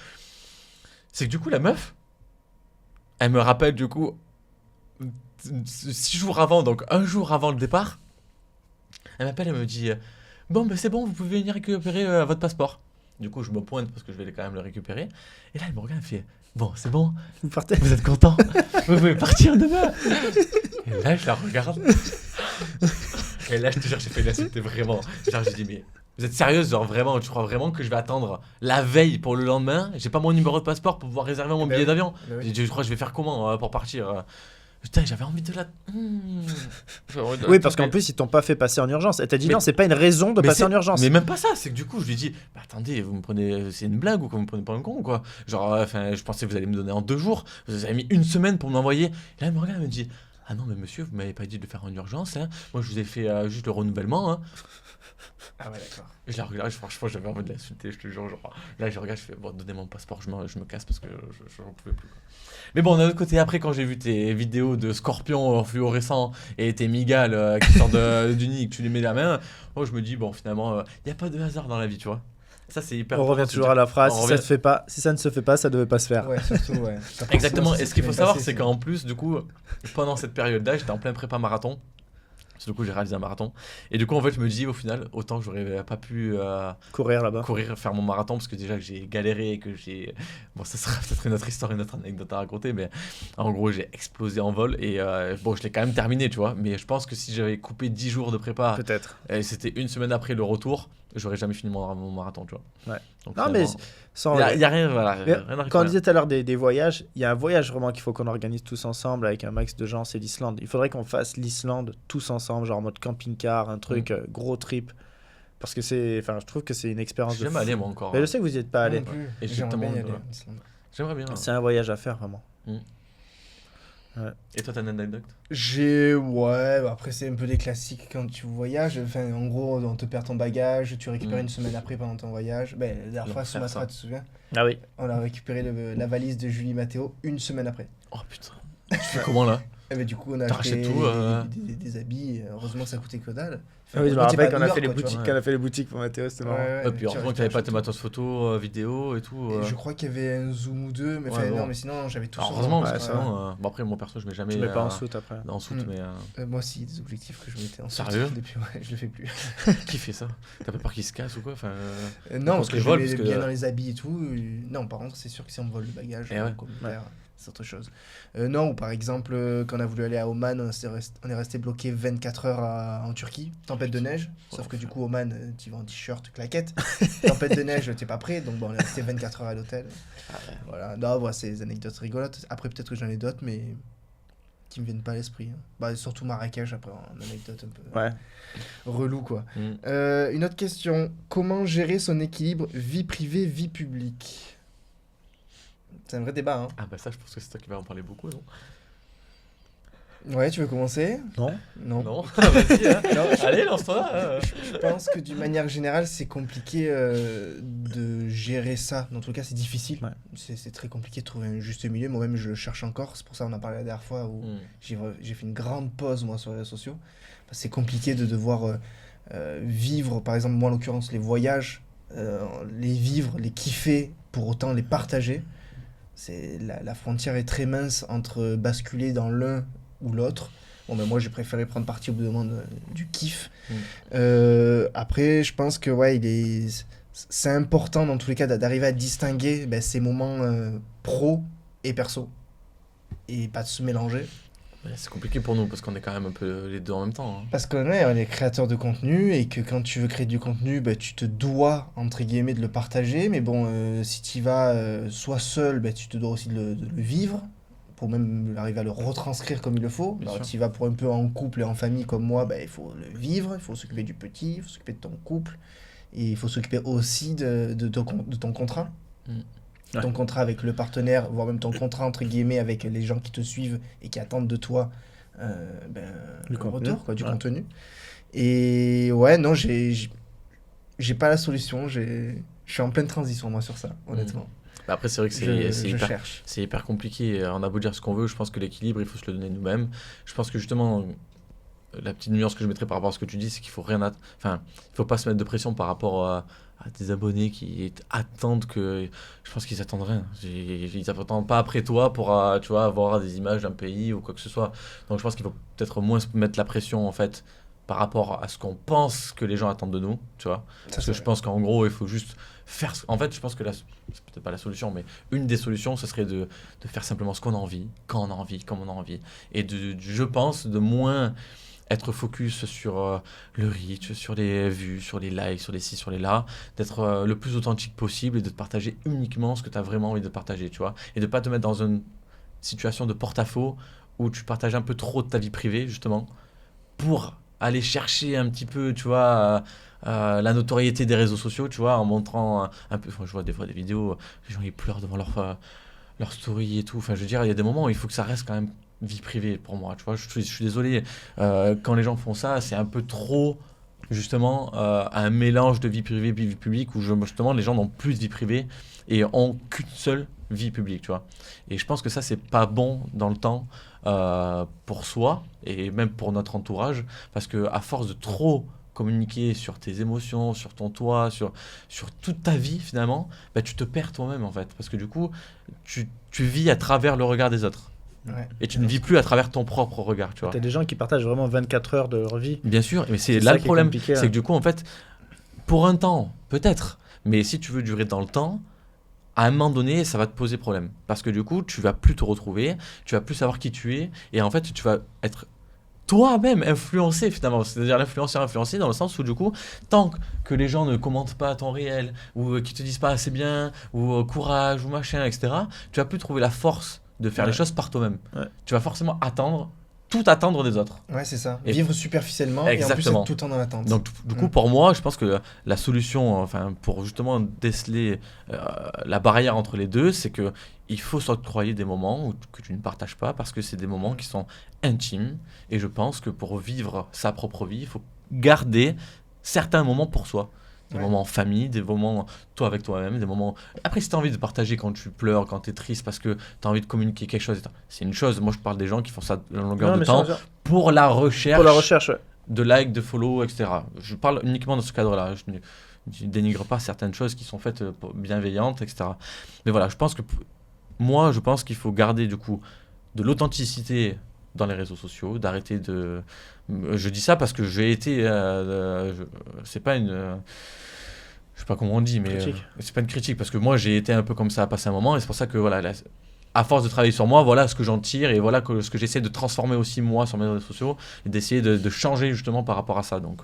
C'est que du coup, la meuf, elle me rappelle, du coup, 6 jours avant, donc 1 jour avant le départ, elle m'appelle, elle me dit, bon, ben c'est bon, vous pouvez venir récupérer votre passeport. Du coup, je me pointe parce que je vais quand même le récupérer. Et là, elle me regarde, elle fait, bon, c'est bon, vous partez, vous êtes content, vous pouvez partir demain. Et là, je la regarde. Et là, je te jure, j'ai fait l'insulter vraiment. Genre, j'ai dit, mais vous êtes sérieuse, genre vraiment, tu crois vraiment que je vais attendre la veille pour le lendemain? J'ai pas mon numéro de passeport pour pouvoir réserver mon billet d'avion. Oui. Je crois que je vais faire comment pour partir? Putain, j'avais envie de la... Oui, parce qu'en plus, ils t'ont pas fait passer en urgence. Elle t'a dit non, c'est pas une raison de passer en urgence. Mais même pas ça, c'est que du coup, je lui dis, bah, attendez, vous me prenez... C'est une blague ou quoi, vous me prenez pas un con, quoi? Genre, enfin, je pensais que vous allez me donner en 2 jours. Vous avez mis 1 semaine pour m'envoyer. Et là, elle me regarde, elle me dit, ah non, mais monsieur, vous m'avez pas dit de le faire en urgence, hein. Moi, je vous ai fait juste le renouvellement, hein. Ah ouais, d'accord. Je la regarde, franchement, j'avais envie de l'insulter, je te jure. Genre, là, je regarde, je fais, bon, donnez mon passeport, je me casse parce que je n'en pouvais plus, quoi. Mais bon, d'un autre côté, après, quand j'ai vu tes vidéos de scorpions fluorescents et tes migales qui sortent du nid et que tu les mets la main, moi, je me dis, bon, finalement, il n'y a pas de hasard dans la vie, tu vois. Ça, c'est hyper... On revient toujours à la phrase, si ça ne se fait pas, ça ne devait pas se faire. Ouais, surtout, ouais. Exactement. Et ce qu'il faut savoir, c'est qu'en plus, du coup, pendant cette période-là, j'étais en plein prépa marathon. Du coup, j'ai réalisé un marathon. Et du coup, en fait, je me dis, au final, autant que j'aurais pas pu courir là-bas. Faire mon marathon, parce que déjà que j'ai galéré et que j'ai... Bon, ça sera peut-être une autre histoire, une autre anecdote à raconter, mais en gros, j'ai explosé en vol. Et bon, je l'ai quand même terminé, tu vois. Mais je pense que si j'avais coupé 10 jours de prépa, peut-être. Et c'était une semaine après le retour, j'aurais jamais fini mon marathon, tu vois. Ouais. Donc, non, mais il y a rien, voilà. Quand on disait tout à l'heure des voyages, il y a un voyage vraiment qu'il faut qu'on organise tous ensemble avec un max de gens, c'est l'Islande. Il faudrait qu'on fasse l'Islande tous ensemble, genre en mode camping-car, un truc gros trip. Parce que je trouve que c'est une expérience. Je suis jamais allé, moi, encore. Mais je sais que vous n'y êtes pas allé. Et j'aimerais bien. C'est un voyage à faire, vraiment. Ouais. Et toi, t'as une anecdote? Après c'est un peu des classiques quand tu voyages. Enfin, en gros, on te perd ton bagage, tu récupères une semaine après pendant ton voyage. La dernière fois, Sumatra, tu te souviens? Ah oui. On a récupéré la valise de Julie Mathéo une semaine après. Oh putain. Tu fais comment là? Du coup, on a acheté des habits. Heureusement, ça coûtait que dalle. Enfin, je me rappelle qu'on a fait les boutiques pour Mathéo, c'était marrant. Et puis heureusement que t'avais pas tes matos photo, vidéo et tout. Et je crois qu'il y avait un zoom ou deux, mais non, mais sinon j'avais tout. Heureusement, parce que sinon, après moi perso, je mets jamais. Tu mets pas en soute après. En soute, mais. Moi aussi, des objectifs que je mettais en soute. Sérieux? Depuis, je le fais plus. Qui fait ça? T'as pas peur qu'il se casse ou quoi? Non, parce que je mets bien dans les habits et tout. Non, par contre, c'est sûr que si on me vole le bagage, c'est autre chose. Non, ou par exemple, quand on a voulu aller à Oman, on est resté bloqué 24 heures en Turquie, tempête de neige. Sauf que du coup, Oman, tu vas en t-shirt, claquette. Tempête de neige, t'es pas prêt, donc on est resté 24 heures à l'hôtel. Voilà, non, c'est des anecdotes rigolotes. Après, peut-être que j'en ai d'autres, mais qui me viennent pas à l'esprit. Surtout Marrakech, après, une anecdote un peu relou, quoi. Une autre question. Comment gérer son équilibre vie privée, vie publique? C'est un vrai débat, hein. Ah ça, je pense que c'est toi qui vas en parler beaucoup, non? Ouais, tu veux commencer? Non. Vas-y, hein. Allez, lance-toi. Je pense que d'une manière générale, c'est compliqué de gérer ça. Dans tout cas, c'est difficile. Ouais. C'est très compliqué de trouver un juste milieu. Moi-même, je le cherche encore. C'est pour ça qu'on a parlé la dernière fois où j'ai fait une grande pause, moi, sur les réseaux sociaux. C'est compliqué de devoir vivre, par exemple, moi, en l'occurrence, les voyages, les vivre, les kiffer, pour autant les partager. La frontière est très mince entre basculer dans l'un ou l'autre. Bon, mais moi, j'ai préféré prendre parti au bout d'un moment du kiff. Après, je pense que c'est important, dans tous les cas, d'arriver à distinguer ces moments pro et perso. Et pas de se mélanger. C'est compliqué pour nous, parce qu'on est quand même un peu les deux en même temps. Hein. Parce qu'on est créateurs de contenu, et que quand tu veux créer du contenu, tu te dois, entre guillemets, de le partager. Mais bon, si tu y vas soit seul, tu te dois aussi de le vivre, pour même arriver à le retranscrire comme il le faut. Alors, tu y vas pour un peu en couple et en famille comme moi, il faut le vivre, il faut s'occuper du petit, il faut s'occuper de ton couple, et il faut s'occuper aussi de ton contrat. Ton contrat avec le partenaire, voire même ton contrat entre guillemets avec les gens qui te suivent et qui attendent de toi le retour, du contenu. Et non, j'ai pas la solution, je suis en pleine transition moi sur ça, honnêtement. Après, c'est vrai que c'est hyper compliqué. On a beau dire ce qu'on veut, je pense que l'équilibre, il faut se le donner nous-mêmes. Je pense que justement, la petite nuance que je mettrais par rapport à ce que tu dis, c'est qu'il faut il faut pas se mettre de pression par rapport à tes abonnés qui attendent que... Je pense qu'ils attendent rien. Ils n'attendent pas après toi pour avoir des images d'un pays ou quoi que ce soit. Donc je pense qu'il faut peut-être moins se mettre la pression, en fait, par rapport à ce qu'on pense que les gens attendent de nous, tu vois. Parce que je pense qu'en gros, il faut juste faire... En fait, je pense que c'est peut-être pas la solution, mais une des solutions, ce serait de faire simplement ce qu'on a envie, quand on a envie, comme on a envie. Et je pense, de moins être focus sur le reach, sur les vues, sur les likes, sur les ci, sur les là, d'être le plus authentique possible et de te partager uniquement ce que tu as vraiment envie de partager, tu vois. Et de pas te mettre dans une situation de porte-à-faux où tu partages un peu trop de ta vie privée, justement, pour aller chercher un petit peu, tu vois, la notoriété des réseaux sociaux, tu vois, en montrant un peu... je vois des fois des vidéos, les gens ils pleurent devant leur story et tout. Enfin, je veux dire, il y a des moments où il faut que ça reste quand même vie privée pour moi, tu vois. Je suis désolé, quand les gens font ça, c'est un peu trop, justement, un mélange de vie privée et vie publique où justement les gens n'ont plus de vie privée et ont qu'une seule vie publique, tu vois. Et je pense que ça, c'est pas bon dans le temps pour soi et même pour notre entourage, parce que à force de trop communiquer sur tes émotions, sur ton toi, sur toute ta vie finalement, tu te perds toi-même en fait, parce que du coup tu vis à travers le regard des autres. Et tu ne vis plus à travers ton propre regard, tu vois. T'as des gens qui partagent vraiment 24 heures de leur vie. Bien sûr, mais c'est là le problème. C'est que du coup, en fait, pour un temps, peut-être, mais si tu veux durer dans le temps, à un moment donné, ça va te poser problème. Parce que du coup, tu vas plus te retrouver, tu vas plus savoir qui tu es, et en fait, tu vas être toi-même influencé finalement. C'est-à-dire l'influenceur influencé dans le sens où du coup, tant que les gens ne commentent pas ton réel, ou qu'ils te disent pas assez bien, ou courage, ou machin, etc., tu vas plus trouver la force de faire les choses par toi-même. Tu vas forcément tout attendre des autres. Ouais, c'est ça. Vivre superficiellement et en plus être tout le temps dans l'attente. Donc, du coup, pour moi, je pense que la solution, enfin, pour justement déceler la barrière entre les deux, c'est que il faut s'octroyer des moments que tu ne partages pas parce que c'est des moments qui sont intimes. Et je pense que pour vivre sa propre vie, il faut garder certains moments pour soi. Des moments en famille, des moments toi avec toi-même, des moments... Après, si tu as envie de partager quand tu pleures, quand tu es triste, parce que tu as envie de communiquer quelque chose, c'est une chose. Moi, je parle des gens qui font ça à longueur de temps pour la recherche de likes, de follow, etc. Je parle uniquement dans ce cadre-là. Je ne dénigre pas certaines choses qui sont faites bienveillantes, etc. Mais voilà, je pense qu'il faut garder du coup de l'authenticité dans les réseaux sociaux, d'arrêter de... Je dis ça parce que j'ai été... c'est pas une... je sais pas comment on dit, mais c'est pas une critique, parce que moi j'ai été un peu comme ça à passer un moment, et c'est pour ça que voilà, à force de travailler sur moi, voilà ce que j'en tire, et voilà ce que j'essaie de transformer aussi moi sur mes réseaux sociaux, et d'essayer de changer justement par rapport à ça. Donc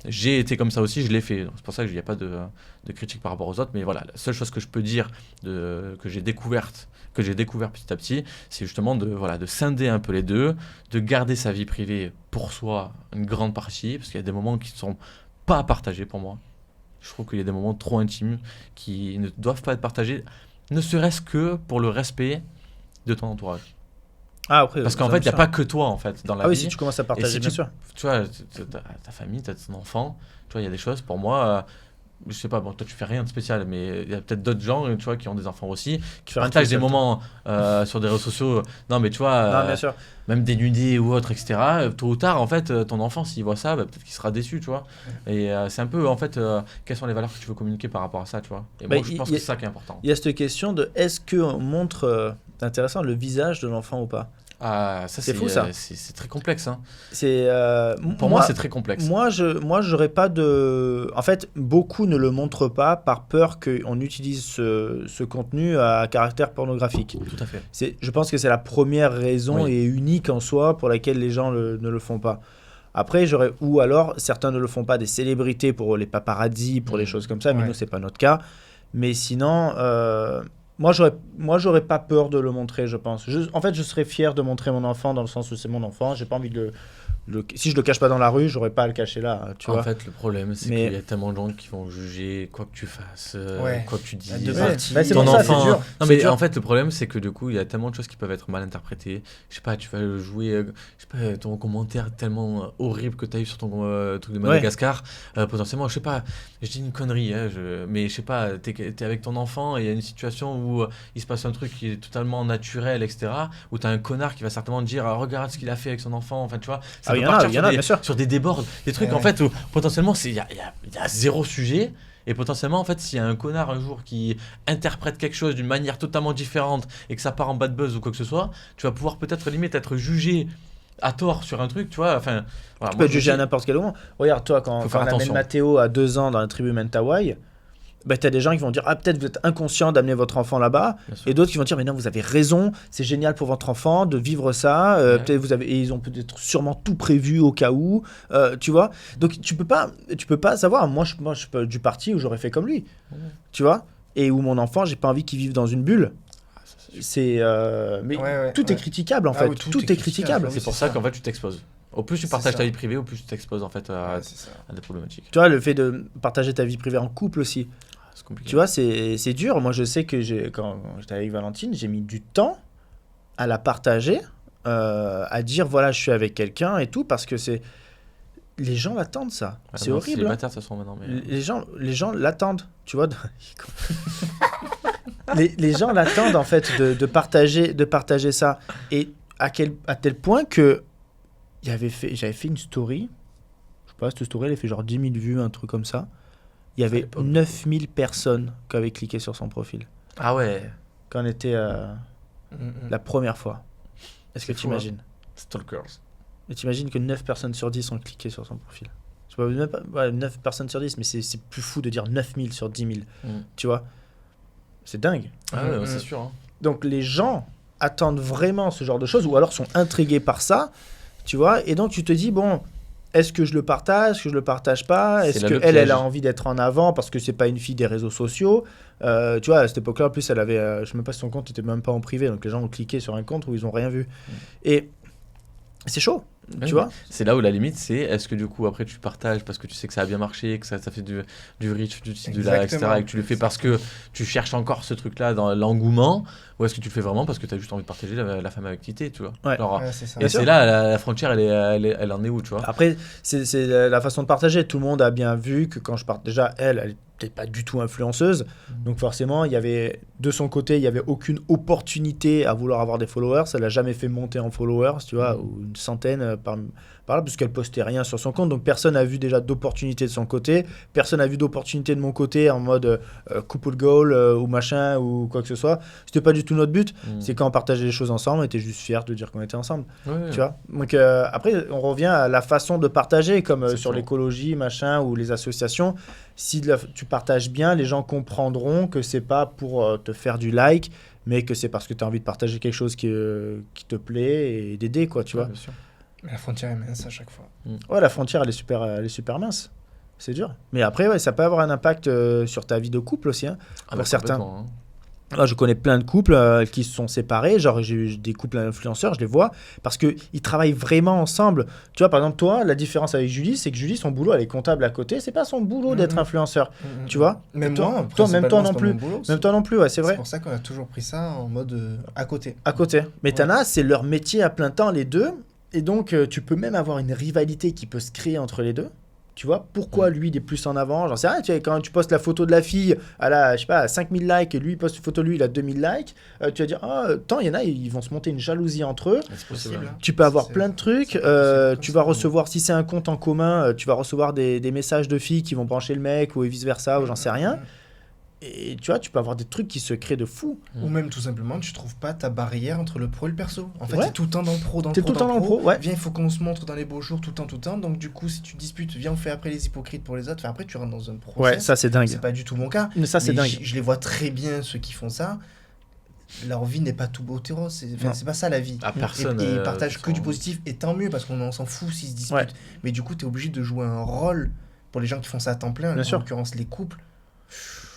j'ai été comme ça aussi, je l'ai fait. C'est pour ça qu'il n'y a pas de critique par rapport aux autres, mais voilà, la seule chose que je peux dire que j'ai découvert petit à petit, c'est justement de scinder un peu les deux, de garder sa vie privée pour soi une grande partie, parce qu'il y a des moments qui ne sont pas à partager pour moi. Je trouve qu'il y a des moments trop intimes qui ne doivent pas être partagés, ne serait-ce que pour le respect de ton entourage. Après, parce qu'en fait, il n'y a pas que toi en fait dans la vie. Ah oui, si tu commences à partager, bien sûr. Tu vois, ta famille, tu as ton enfant, tu vois, il y a des choses, pour moi, je sais pas, bon, toi tu fais rien de spécial, mais il y a peut-être d'autres gens, tu vois, qui ont des enfants aussi, qui partagent des moments sur des réseaux sociaux. Non, mais tu vois, bien sûr. Même des nudés ou autres, etc. Tôt ou tard, en fait, ton enfant, s'il voit ça, peut-être qu'il sera déçu, tu vois. Et c'est un peu, en fait, quelles sont les valeurs que tu veux communiquer par rapport à ça, tu vois. Et moi, je pense que c'est ça qui est important. Il y a cette question de est-ce qu'on montre, intéressant, le visage de l'enfant ou pas. Ah, ça c'est fou, ça. C'est très complexe. Hein. Pour moi, c'est très complexe. Moi, j'aurais pas de... En fait, beaucoup ne le montrent pas par peur qu'on utilise ce contenu à caractère pornographique. Tout à fait. Je pense que c'est la première raison et unique en soi pour laquelle les gens ne le font pas. Après, ou alors, certains ne le font pas, des célébrités pour les paparazzis, pour les choses comme ça, mais nous, c'est pas notre cas. Mais sinon... Moi, j'aurais pas peur de le montrer, je pense. En fait, je serais fier de montrer mon enfant dans le sens où c'est mon enfant. J'ai pas envie de si je le cache pas dans la rue, j'aurais pas à le cacher là. Tu vois. En fait, le problème, c'est qu'il y a tellement de gens qui vont juger quoi que tu fasses, quoi que tu dis. C'est ton enfant. C'est dur. Non, mais en fait, le problème, c'est que du coup, il y a tellement de choses qui peuvent être mal interprétées. Je sais pas, tu vas jouer, ton commentaire tellement horrible que tu as eu sur ton truc de Madagascar. Potentiellement, je sais pas, je dis une connerie, mais je sais pas, t'es avec ton enfant et il y a une situation où il se passe un truc qui est totalement naturel, etc. Où t'as un connard qui va certainement dire regarde ce qu'il a fait avec son enfant. Enfin, tu vois. Il y en a, sur des débords, des trucs en fait où potentiellement il y a zéro sujet, et potentiellement en fait s'il y a un connard un jour qui interprète quelque chose d'une manière totalement différente et que ça part en bad buzz ou quoi que ce soit, tu vas pouvoir peut-être limite être jugé à tort sur un truc, tu vois. Enfin, tu peux être jugé à n'importe quel moment. Regarde, toi, quand on amène Mathéo à 2 ans dans la tribu Mentawai, tu as des gens qui vont dire peut-être vous êtes inconscient d'amener votre enfant là-bas, et d'autres qui vont dire mais non, vous avez raison, c'est génial pour votre enfant de vivre ça, peut-être et ils ont peut-être sûrement tout prévu au cas où, tu vois. Donc tu peux pas savoir. Moi je suis du parti où j'aurais fait comme lui, tu vois, et où mon enfant, j'ai pas envie qu'il vive dans une bulle. Tout est critiquable en fait. Tout est critiquable. C'est pour ça qu'en fait tu t'exposes. Au plus tu partages ta vie privée, au plus tu t'exposes en fait à des problématiques. Tu vois, le fait de partager ta vie privée en couple aussi. C'est compliqué. Tu vois, c'est dur. Moi, je sais que quand j'étais avec Valentine, j'ai mis du temps à la partager, à dire voilà, je suis avec quelqu'un et tout, parce que les gens l'attendent, ça. C'est horrible. Hein. De toute façon, maintenant, mais... les gens l'attendent, tu vois. les gens l'attendent en fait de partager ça, et à tel point que j'avais fait une story. Je sais pas, cette story elle a fait genre 10 000 vues, un truc comme ça. Il y avait 9000 personnes qui avaient cliqué sur son profil. Ah ouais. Quand on était la première fois. Est-ce que tu imagines Stalkers. Et tu imagines que 9 personnes sur 10 ont cliqué sur son profil. Je sais pas, même pas 9 personnes sur 10, mais c'est plus fou de dire 9000 sur 10 000. Tu vois, c'est dingue. Ah ouais, c'est sûr. Hein. Donc les gens attendent vraiment ce genre de choses, ou alors sont intrigués par ça, tu vois, et donc tu te dis, bon, est-ce que je le partage, est-ce que je le partage pas, est-ce qu'elle a envie d'être en avant parce que c'est pas une fille des réseaux sociaux, tu vois, à cette époque-là, en plus, elle avait, je sais même pas si son compte était même pas en privé, donc les gens ont cliqué sur un compte où ils ont rien vu. Et c'est chaud. Tu vois, c'est là où la limite, c'est est-ce que du coup après tu partages parce que tu sais que ça a bien marché, que ça fait du reach, du là, etc. Et que tu le fais parce que tu cherches encore ce truc-là dans l'engouement, ou est-ce que tu le fais vraiment parce que tu as juste envie de partager la femme avec qui t'es, tu vois. Ouais. Genre, c'est ça. et c'est là la frontière, elle en est où, tu vois. Après, c'est la façon de partager. Tout le monde a bien vu que quand je partage, déjà, elle n'était pas du tout influenceuse. Donc forcément, il y avait, de son côté, il n'y avait aucune opportunité à vouloir avoir des followers. Elle n'a jamais fait monter en followers, tu vois, ou une centaine par là, puisqu'elle postait rien sur son compte. Donc personne n'a vu déjà d'opportunité de son côté. Personne n'a vu d'opportunité de mon côté en mode couple goal ou machin ou quoi que ce soit. C'était pas du tout notre but. C'est quand on partageait les choses ensemble, on était juste fiers de dire qu'on était ensemble. Tu vois. Donc après, on revient à la façon de partager, comme sur l'écologie, machin, ou les associations. Si tu partages bien, les gens comprendront que c'est pas pour te faire du like, mais que c'est parce que tu as envie de partager quelque chose qui te plaît et d'aider, quoi, tu vois. Bien sûr. Mais la frontière est mince à chaque fois. Ouais, la frontière, elle est super mince. C'est dur. Mais après, ouais, ça peut avoir un impact sur ta vie de couple aussi. Hein, pour certains. Hein. Là, je connais plein de couples qui se sont séparés. Genre, j'ai eu des couples influenceurs, je les vois, parce qu'ils travaillent vraiment ensemble. Tu vois, par exemple, toi, la différence avec Julie, c'est que Julie, son boulot, elle est comptable à côté. C'est pas son boulot d'être influenceur. Tu vois. Même toi non plus. Même toi non plus, ouais, c'est vrai. C'est pour ça qu'on a toujours pris ça en mode à côté. À côté. Mais t'en as, c'est leur métier à plein temps, les deux. Et donc, tu peux même avoir une rivalité qui peut se créer entre les deux. Tu vois, pourquoi lui, il est plus en avant? J'en sais rien, tu vois, quand tu postes la photo de la fille, elle a, je sais pas, 5000 likes, et lui, il poste une photo de lui, il a 2000 likes, tu vas dire, tant, il y en a, ils vont se monter une jalousie entre eux. C'est possible. Tu peux avoir plein de trucs, tu vas recevoir, si c'est un compte en commun, tu vas recevoir des messages de filles qui vont brancher le mec, ou vice-versa, ou j'en sais rien. Et tu vois, tu peux avoir des trucs qui se créent de fou. Ou même tout simplement, tu trouves pas ta barrière entre le pro et le perso. En fait, t'es tout le temps dans le pro, tout le temps dans le pro. Ouais. Viens, il faut qu'on se montre dans les beaux jours, tout le temps. Donc du coup, si tu disputes, viens, on fait après les hypocrites pour les autres. Enfin, après, tu rentres dans un process. Ouais, ça c'est dingue. C'est pas du tout mon cas. Mais ça c'est dingue. Je les vois très bien, ceux qui font ça. Leur vie n'est pas tout beau terreau. C'est pas ça la vie. Personne. Et ils partagent que du positif. Et tant mieux, parce qu'on s'en fout s'ils se disputent. Ouais. Mais du coup, t'es obligé de jouer un rôle pour les gens qui font ça à temps plein. En l'occurrence, les couples.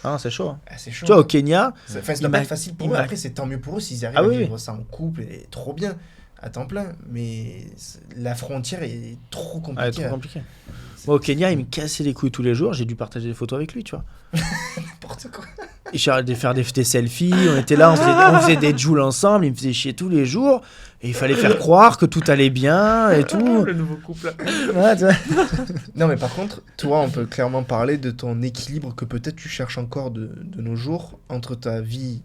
Ah, c'est chaud. Hein. C'est chaud. Tu vois, au Kenya, c'est pas facile pour eux. Après, c'est tant mieux pour eux s'ils arrivent à vivre ça en couple, et trop bien, à temps plein. Mais la frontière est trop compliquée. Moi, au Kenya, il me cassait les couilles tous les jours. J'ai dû partager des photos avec lui, tu vois. N'importe quoi. Il cherchait de faire des selfies. On était là, on faisait des joules ensemble. Il me faisait chier tous les jours. Et il fallait faire croire que tout allait bien et tout. Le nouveau couple. Ouais, non, mais par contre, toi, on peut clairement parler de ton équilibre que peut-être tu cherches encore de nos jours entre ta vie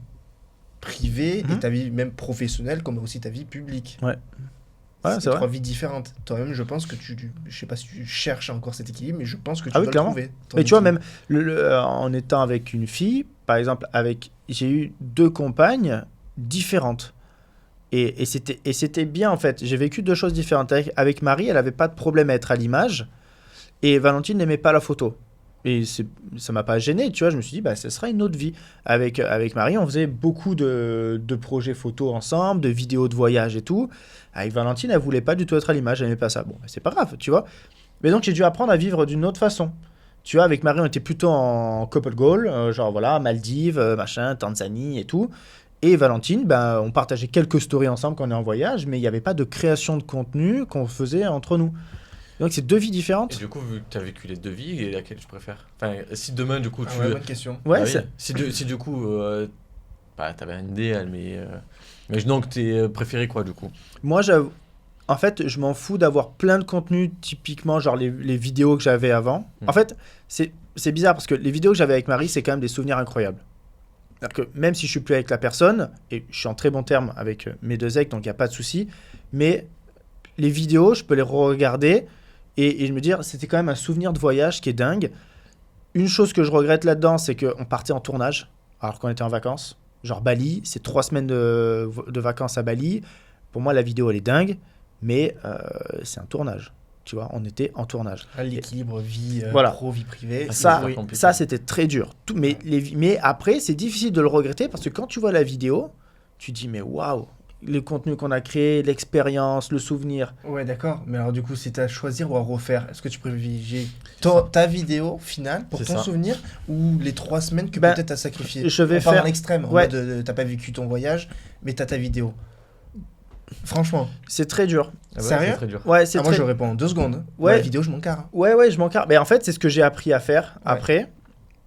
privée et ta vie même professionnelle, comme aussi ta vie publique. Ouais. Ouais, c'est trois vies différentes. Toi-même, je pense que je sais pas si tu cherches encore cet équilibre, mais je pense que tu dois le trouver. Mais tu vois, même en étant avec une fille, par exemple, j'ai eu 2 compagnes différentes. Et c'était bien, en fait. J'ai vécu 2 choses différentes. Avec Marie, elle n'avait pas de problème à être à l'image. Et Valentine n'aimait pas la photo. Et ça m'a pas gêné, tu vois. Je me suis dit, ce sera une autre vie. Avec Marie, on faisait beaucoup de projets photos ensemble, de vidéos de voyage et tout. Avec Valentine, elle voulait pas du tout être à l'image, elle n'aimait pas ça. Bon, c'est pas grave, tu vois. Mais donc, j'ai dû apprendre à vivre d'une autre façon. Tu vois, avec Marie, on était plutôt en couple goal, genre voilà, Maldives, machin, Tanzanie et tout. Et Valentine, on partageait quelques stories ensemble quand on est en voyage, mais il n'y avait pas de création de contenu qu'on faisait entre nous. Donc c'est 2 vies différentes. Et du coup, vu que tu as vécu les 2 vies, et laquelle tu préfères? Enfin, si demain, du coup, tu bonne question. Ouais, si du coup, t'avais une idéale, mais imaginons que t'es préféré quoi, du coup? Moi, en fait, je m'en fous d'avoir plein de contenu, typiquement, genre les vidéos que j'avais avant. En fait, c'est bizarre parce que les vidéos que j'avais avec Marie, c'est quand même des souvenirs incroyables. C'est-à-dire que même si je suis plus avec la personne, et je suis en très bon terme avec mes 2 ex, donc il n'y a pas de souci, mais les vidéos, je peux les re-regarder et je me dire, c'était quand même un souvenir de voyage qui est dingue. Une chose que je regrette là-dedans, c'est qu'on partait en tournage, alors qu'on était en vacances. Genre Bali, c'est 3 semaines de vacances à Bali. pour moi, la vidéo, elle est dingue, mais c'est un tournage. Tu vois, on était en tournage. L'équilibre vie pro, vie privée. Ça, c'était très dur. Mais après, c'est difficile de le regretter parce que quand tu vois la vidéo, tu dis, mais waouh, le contenu qu'on a créé, l'expérience, le souvenir. Ouais, d'accord. Mais alors, du coup, c'est à choisir ou à refaire. Est-ce que tu privilégies ta vidéo finale pour ton souvenir ou les 3 semaines que peut-être tu as sacrifié? Je vais faire un extrême. En mode, t'as pas vécu ton voyage, mais t'as ta vidéo. Franchement. C'est très dur. Sérieux? C'est très dur. Moi, je réponds en 2 secondes. La vidéo, je m'en carre. Ouais, je m'en carre. Mais en fait, c'est ce que j'ai appris à faire après.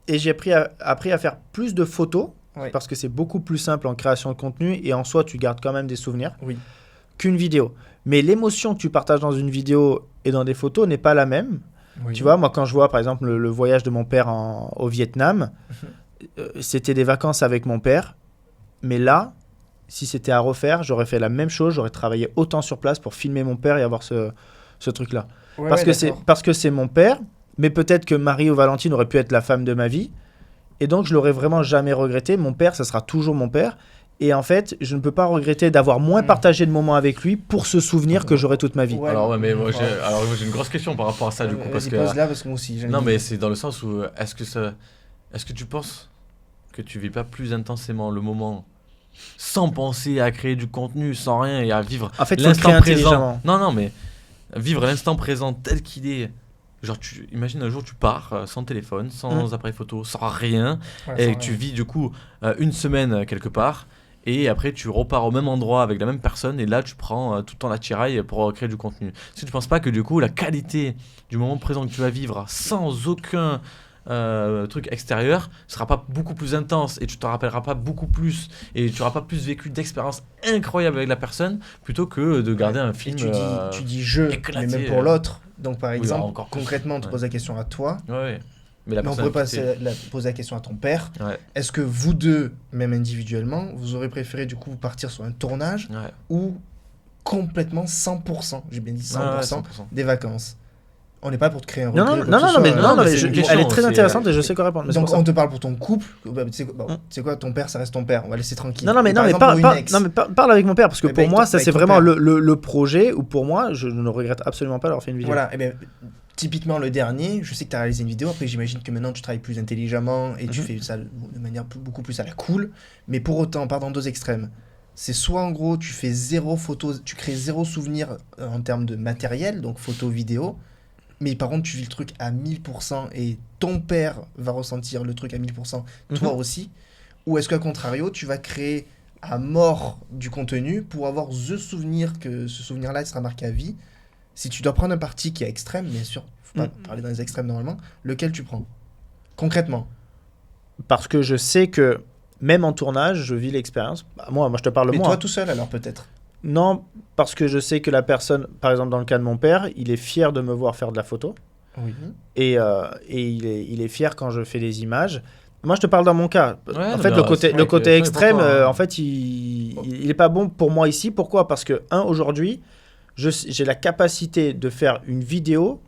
Et j'ai appris à faire plus de photos. Parce que c'est beaucoup plus simple en création de contenu et en soi, tu gardes quand même des souvenirs qu'une vidéo. Mais l'émotion que tu partages dans une vidéo et dans des photos n'est pas la même. Tu vois, moi, quand je vois, par exemple, le voyage de mon père au Vietnam, c'était des vacances avec mon père. Mais là, si c'était à refaire, j'aurais fait la même chose. J'aurais travaillé autant sur place pour filmer mon père et avoir ce truc-là. Parce que c'est mon père, mais peut-être que Marie ou Valentine aurait pu être la femme de ma vie. Et donc, je l'aurais vraiment jamais regretté. Mon père, ça sera toujours mon père. Et en fait, je ne peux pas regretter d'avoir moins partagé de moments avec lui pour ce souvenir que j'aurai toute ma vie. Alors, mais moi, j'ai une grosse question par rapport à ça, du coup. Parce que moi aussi. Non, mais c'est dans le sens où, est-ce que tu penses que tu vis pas plus intensément le moment sans penser à créer du contenu, sans rien, et à vivre l'instant présent? Non, mais vivre l'instant présent tel qu'il est. Genre, imagine un jour, tu pars sans téléphone, sans appareil photo, sans rien, et tu vis du coup une semaine quelque part, et après tu repars au même endroit avec la même personne, et là tu prends tout ton attirail pour créer du contenu. Est-ce que tu ne penses pas que du coup, la qualité du moment présent que tu vas vivre sans aucun truc extérieur sera pas beaucoup plus intense, et tu te rappelleras pas beaucoup plus, et tu n'auras pas plus vécu d'expériences incroyables avec la personne, plutôt que de garder un film tu dis je, mais même pour l'autre. Donc, par exemple, concrètement, on te pose la question à toi. Mais on pourrait poser la question à ton père. Est-ce que vous deux, même individuellement, vous aurez préféré du coup partir sur un tournage ou complètement 100%, j'ai bien dit 100%, des vacances? On n'est pas pour te créer un regret. Non, mais elle est très intéressante et je sais quoi répondre. Donc, on te parle pour ton couple. Tu sais quoi, ton père, ça reste ton père. On va laisser tranquille. Non, mais parle avec mon père, parce que pour moi, ça c'est vraiment le projet où pour moi, je ne regrette absolument pas d'avoir fait une vidéo. Voilà, et bien, typiquement le dernier, je sais que tu as réalisé une vidéo. Après, j'imagine que maintenant tu travailles plus intelligemment et tu fais ça de manière beaucoup plus à la cool. Mais pour autant, on part dans 2 extrêmes. C'est soit en gros, tu fais 0 photos, tu crées 0 souvenir en termes de matériel, donc photo, vidéo. Mais par contre, tu vis le truc à 1000% et ton père va ressentir le truc à 1000%, toi aussi. Ou est-ce qu'à contrario, tu vas créer à mort du contenu pour avoir ce souvenir, que ce souvenir-là il sera marqué à vie? Si tu dois prendre un parti qui est extrême, bien sûr, faut pas parler dans les extrêmes normalement, lequel tu prends concrètement? Parce que je sais que même en tournage, je vis l'expérience. Moi, je te parle de moi. Mais toi tout seul alors peut-être? Non, parce que je sais que la personne, par exemple dans le cas de mon père, il est fier de me voir faire de la photo. Oui. Et il est fier quand je fais des images. Moi, je te parle dans mon cas. En fait, le côté extrême, en fait, il est pas bon pour moi ici. Pourquoi? Parce que, aujourd'hui, j'ai la capacité de faire une vidéo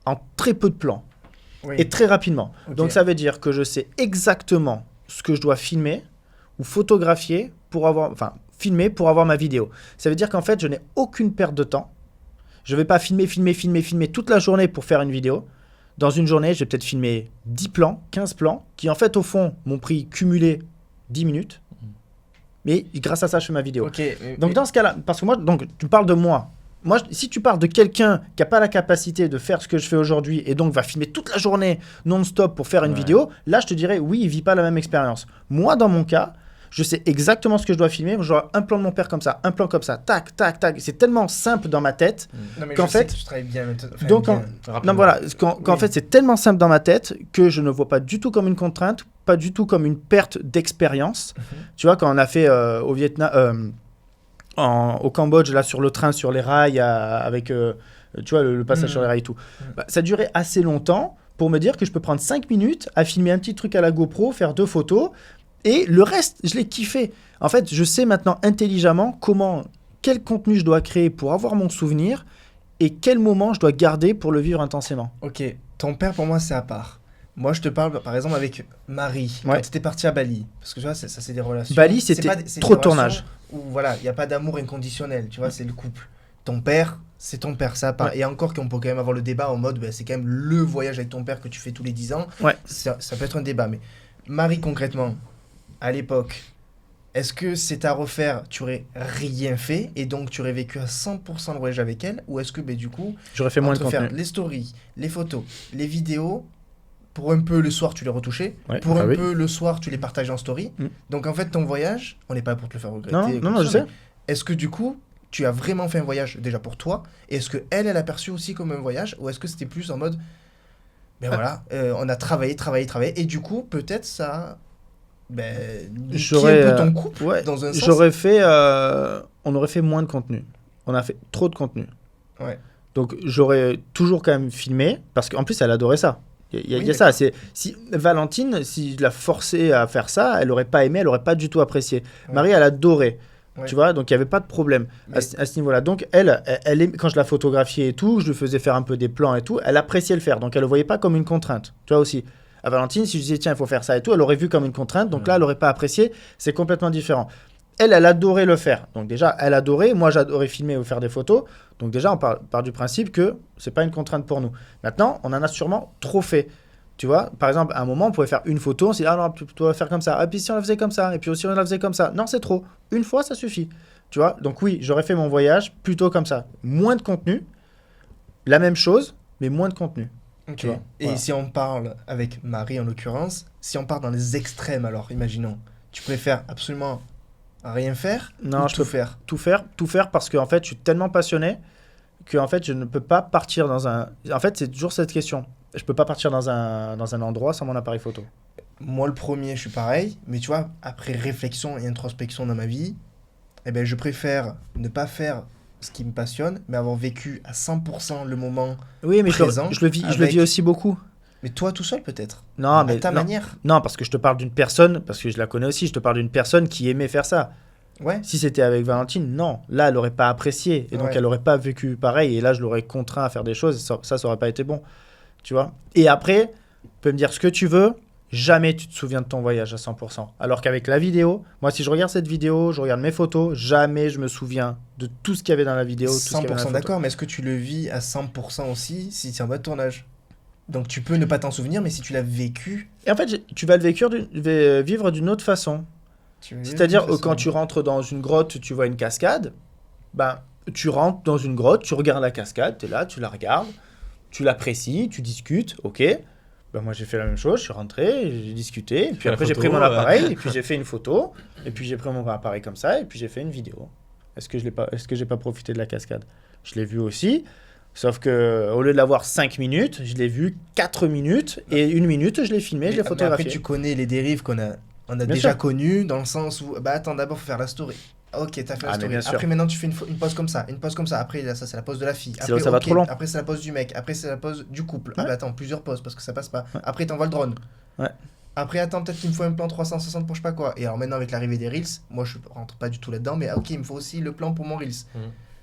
en très peu de plans et très rapidement. Donc, ça veut dire que je sais exactement ce que je dois filmer ou photographier pour avoir... filmer pour avoir ma vidéo. Ça veut dire qu'en fait, je n'ai aucune perte de temps. Je ne vais pas filmer toute la journée pour faire une vidéo. Dans une journée, je vais peut-être filmer 10 plans, 15 plans, qui en fait, au fond, m'ont pris cumulé 10 minutes. Mais grâce à ça, je fais ma vidéo. Donc, dans ce cas-là, parce que moi, donc, tu parles de moi. Moi, si tu parles de quelqu'un qui n'a pas la capacité de faire ce que je fais aujourd'hui et donc va filmer toute la journée non-stop pour faire une vidéo, là, je te dirais, oui, il ne vit pas la même expérience. Moi, dans mon cas, je sais exactement ce que je dois filmer. Genre un plan de mon père comme ça, un plan comme ça, tac, tac, tac. C'est tellement simple dans ma tête qu'en fait, tu travailles bien. Qu'en fait, c'est tellement simple dans ma tête que je ne vois pas du tout comme une contrainte, pas du tout comme une perte d'expérience. Tu vois, quand on a fait au Vietnam, au Cambodge, là sur le train, sur les rails, avec tu vois le passage sur les rails et tout, ça durait assez longtemps pour me dire que je peux prendre 5 minutes à filmer un petit truc à la GoPro, faire 2 photos. Et le reste, je l'ai kiffé. En fait, je sais maintenant intelligemment quel contenu je dois créer pour avoir mon souvenir et quel moment je dois garder pour le vivre intensément. Ok, ton père pour moi c'est à part. Moi, je te parle, par exemple, avec Marie, quand tu étais parti à Bali. Parce que tu vois, ça, c'est des relations. Bali, c'était trop de tournage. Où, voilà, il n'y a pas d'amour inconditionnel, tu vois, c'est le couple. Ton père, c'est ton père, ça part. Et encore qu'on peut quand même avoir le débat en mode, c'est quand même le voyage avec ton père que tu fais tous les 10 ans. Ça peut être un débat. Mais Marie, concrètement, à l'époque, est-ce que c'est à refaire, tu aurais rien fait et donc tu aurais vécu à 100% le voyage avec elle? Ou est-ce que, du coup, j'aurais fait moins de contenu. Faire les stories, les photos, les vidéos, pour un peu le soir, tu les retouchais. Pour un peu le soir, tu les partages en story. Donc en fait, ton voyage, on n'est pas pour te le faire regretter. Non, je sais. Est-ce que du coup, tu as vraiment fait un voyage déjà pour toi? Et est-ce qu'elle a perçu aussi comme un voyage? Ou est-ce que c'était plus en mode, voilà, on a travaillé. Et du coup, peut-être ça j'aurais un peu ton couple dans un sens. J'aurais fait, on aurait fait moins de contenu. On a fait trop de contenu. Donc j'aurais toujours quand même filmé, parce qu'en plus, elle adorait ça. Il y a ça. Si Valentine, si je la forçais à faire ça, elle n'aurait pas aimé, elle n'aurait pas du tout apprécié. Marie, elle adorait. Tu vois, donc il n'y avait pas de problème à ce niveau-là. Donc elle quand je la photographiais et tout, je lui faisais faire un peu des plans et tout, elle appréciait le faire. Donc elle ne le voyait pas comme une contrainte. Tu vois aussi. À Valentine, si je disais tiens, il faut faire ça et tout, elle aurait vu comme une contrainte. Donc là, elle n'aurait pas apprécié. C'est complètement différent. Elle adorait le faire. Donc déjà, elle adorait. Moi, j'adorais filmer ou faire des photos. Donc déjà, on part du principe que c'est pas une contrainte pour nous. Maintenant, on en a sûrement trop fait. Tu vois, par exemple, à un moment, on pouvait faire une photo, on s'est dit, ah non, tu dois faire comme ça. Et puis si on la faisait comme ça, et puis aussi on la faisait comme ça. Non, c'est trop. Une fois, ça suffit. Tu vois, donc oui, j'aurais fait mon voyage plutôt comme ça. Moins de contenu, la même chose, mais moins de contenu. Okay. Tu vois, et si on parle avec Marie, en l'occurrence, si on part dans les extrêmes, alors, imaginons, tu préfères absolument rien faire ou tout faire? Tout faire parce qu'en fait, je suis tellement passionné que en fait, je ne peux pas partir dans un... En fait, c'est toujours cette question. Je peux pas partir dans un endroit sans mon appareil photo. Moi, le premier, je suis pareil. Mais tu vois, après réflexion et introspection dans ma vie, je préfère ne pas faire ce qui me passionne, mais avoir vécu à 100% le moment présent. Je le vis aussi beaucoup. Mais toi, tout seul, peut-être? Non, mais... À ta manière? Non, parce que je te parle d'une personne, parce que je la connais aussi, je te parle d'une personne qui aimait faire ça. Ouais. Si c'était avec Valentine, non. Là, elle n'aurait pas apprécié. Et donc, elle n'aurait pas vécu pareil. Et là, je l'aurais contraint à faire des choses. Ça n'aurait pas été bon. Tu vois? Et après, tu peux me dire ce que tu veux. Jamais tu te souviens de ton voyage à 100%. Alors qu'avec la vidéo, moi, si je regarde cette vidéo, je regarde mes photos, jamais je me souviens de tout ce qu'il y avait dans la vidéo. 100% d'accord, mais est-ce que tu le vis à 100% aussi si c'est en mode tournage? Donc, tu peux ne pas t'en souvenir, mais si tu l'as vécu... Et en fait, tu vas le vivre d'une autre façon. C'est-à-dire, quand tu rentres dans une grotte, tu vois une cascade, tu rentres dans une grotte, tu regardes la cascade, tu es là, tu la regardes, tu l'apprécies, tu discutes, ok. Moi, j'ai fait la même chose, je suis rentré, j'ai discuté, et puis après, j'ai pris mon appareil, et puis j'ai fait une photo, et puis j'ai pris mon appareil comme ça, et puis j'ai fait une vidéo. Est-ce que j'ai pas profité de la cascade? Je l'ai vu aussi, sauf que au lieu de l'avoir 5 minutes, je l'ai vu 4 minutes, et 1 minute, je l'ai filmé, je l'ai photographié. Mais après, tu connais les dérives qu'on a déjà connues, dans le sens où, attends, d'abord, il faut faire la story. Ok, t'as fait la story. Après, maintenant, tu fais une pause comme ça, une pause comme ça. Après, là, ça, c'est la pause de la fille. Après, ça va trop long. Après, c'est la pause du mec. Après, c'est la pause du couple. Ouais. Attends, plusieurs pauses parce que ça passe pas. Ouais. Après, t'envoies le drone. Ouais. Après, attends, peut-être qu'il me faut un plan 360 pour je sais pas quoi. Et alors, maintenant, avec l'arrivée des Reels, moi, je rentre pas du tout là-dedans, mais ok, il me faut aussi le plan pour mon Reels.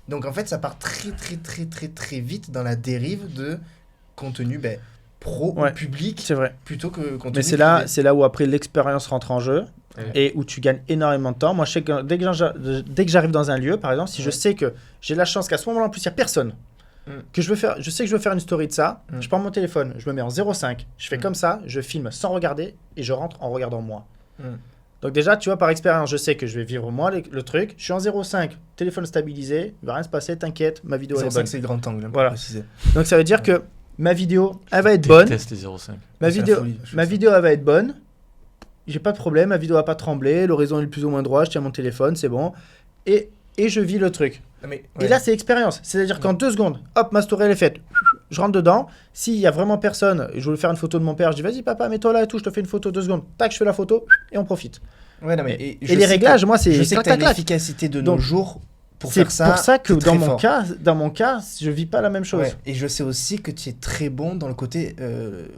Donc, en fait, ça part très vite dans la dérive de contenu pro ou public. C'est vrai. Plutôt que contenu. Mais c'est là où après l'expérience rentre en jeu. Et où tu gagnes énormément de temps. Moi, je sais que dès que j'arrive dans un lieu, par exemple, si je sais que j'ai la chance qu'à ce moment-là, en plus, il n'y a personne, que je sais que je veux faire une story de ça, je prends mon téléphone, je me mets en 0,5, je fais comme ça, je filme sans regarder et je rentre en regardant moi. Donc déjà, tu vois, par expérience, je sais que je vais vivre moi le truc. Je suis en 0,5, téléphone stabilisé, il ne va rien se passer, t'inquiète, ma vidéo elle est bonne. 0,5, c'est le grand angle. Voilà. Donc ça veut dire que ma vidéo, elle va être bonne. Teste les 0,5. Ma vidéo, elle va être bonne. J'ai pas de problème, ma vidéo va pas trembler, l'horizon est plus ou moins droit, je tiens mon téléphone, c'est bon. Et je vis le truc. Et là, c'est expérience. C'est-à-dire qu'en 2 secondes, hop, ma story elle est faite. Je rentre dedans. S'il y a vraiment personne, je veux faire une photo de mon père, je dis vas-y papa, mets-toi là et tout, je te fais une photo 2 secondes. Tac, je fais la photo et on profite. Et les réglages, moi, c'est... Je sais que t'as l'efficacité de nos jours pour faire ça. C'est pour ça que dans mon cas, je vis pas la même chose. Ouais. Et je sais aussi que tu es très bon dans le côté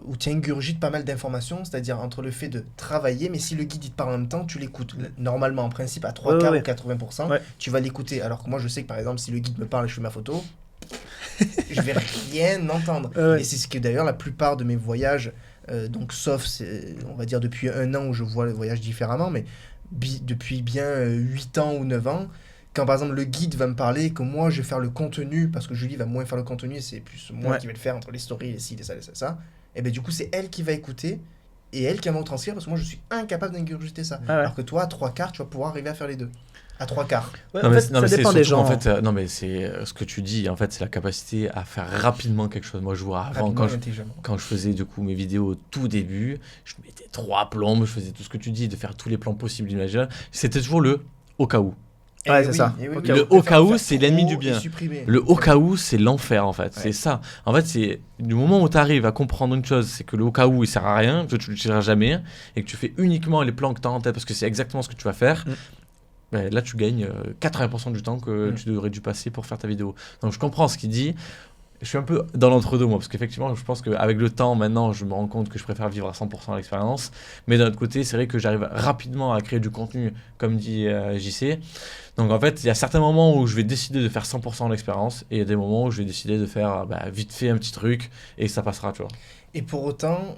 où tu ingurgites pas mal d'informations, c'est-à-dire entre le fait de travailler, mais si le guide il te parle en même temps, tu l'écoutes. Normalement, en principe, à 3 quarts ou 80%, tu vas l'écouter. Alors que moi, je sais que par exemple, si le guide me parle et je fais ma photo, je vais rien entendre. Et c'est ce que d'ailleurs la plupart de mes voyages donc sauf, on va dire, depuis 1 an où je vois le voyage différemment, mais depuis bien 8 ans ou 9 ans, quand par exemple le guide va me parler, que moi je vais faire le contenu, parce que Julie va moins faire le contenu, c'est plus moi qui vais le faire entre les stories, les ci, les ça, et bien du coup c'est elle qui va écouter, et elle qui va me transcrire, parce que moi je suis incapable d'ingurgiter ça. Alors que toi, à 3/4, tu vas pouvoir arriver à faire les deux. À 3/4. Ça dépend des gens. En fait, non, mais c'est ce que tu dis, en fait, c'est la capacité à faire rapidement quelque chose. Moi, je vois avant, quand je faisais du coup mes vidéos au tout début, je mettais 3 plombes, je faisais tout ce que tu dis, de faire tous les plans possibles imaginables. C'était toujours le au cas où. Ouais, c'est ça. Le au cas où, c'est l'ennemi du bien. Le au cas où, c'est l'enfer, en fait. C'est ça. En fait, c'est du moment où tu arrives à comprendre une chose, c'est que le au cas où, il sert à rien, que tu ne l'utiliseras jamais, et que tu fais uniquement les plans que tu as en tête, parce que c'est exactement ce que tu vas faire. Ben, là, tu gagnes 80% du temps que tu aurais dû passer pour faire ta vidéo. Donc, je comprends ce qu'il dit. Je suis un peu dans l'entre-deux, moi, parce qu'effectivement, je pense qu'avec le temps, maintenant, je me rends compte que je préfère vivre à 100% l'expérience. Mais d'un autre côté, c'est vrai que j'arrive rapidement à créer du contenu, comme dit JC. Donc, en fait, il y a certains moments où je vais décider de faire 100% l'expérience, et il y a des moments où je vais décider de faire vite fait un petit truc, et ça passera, tu vois. Et pour autant,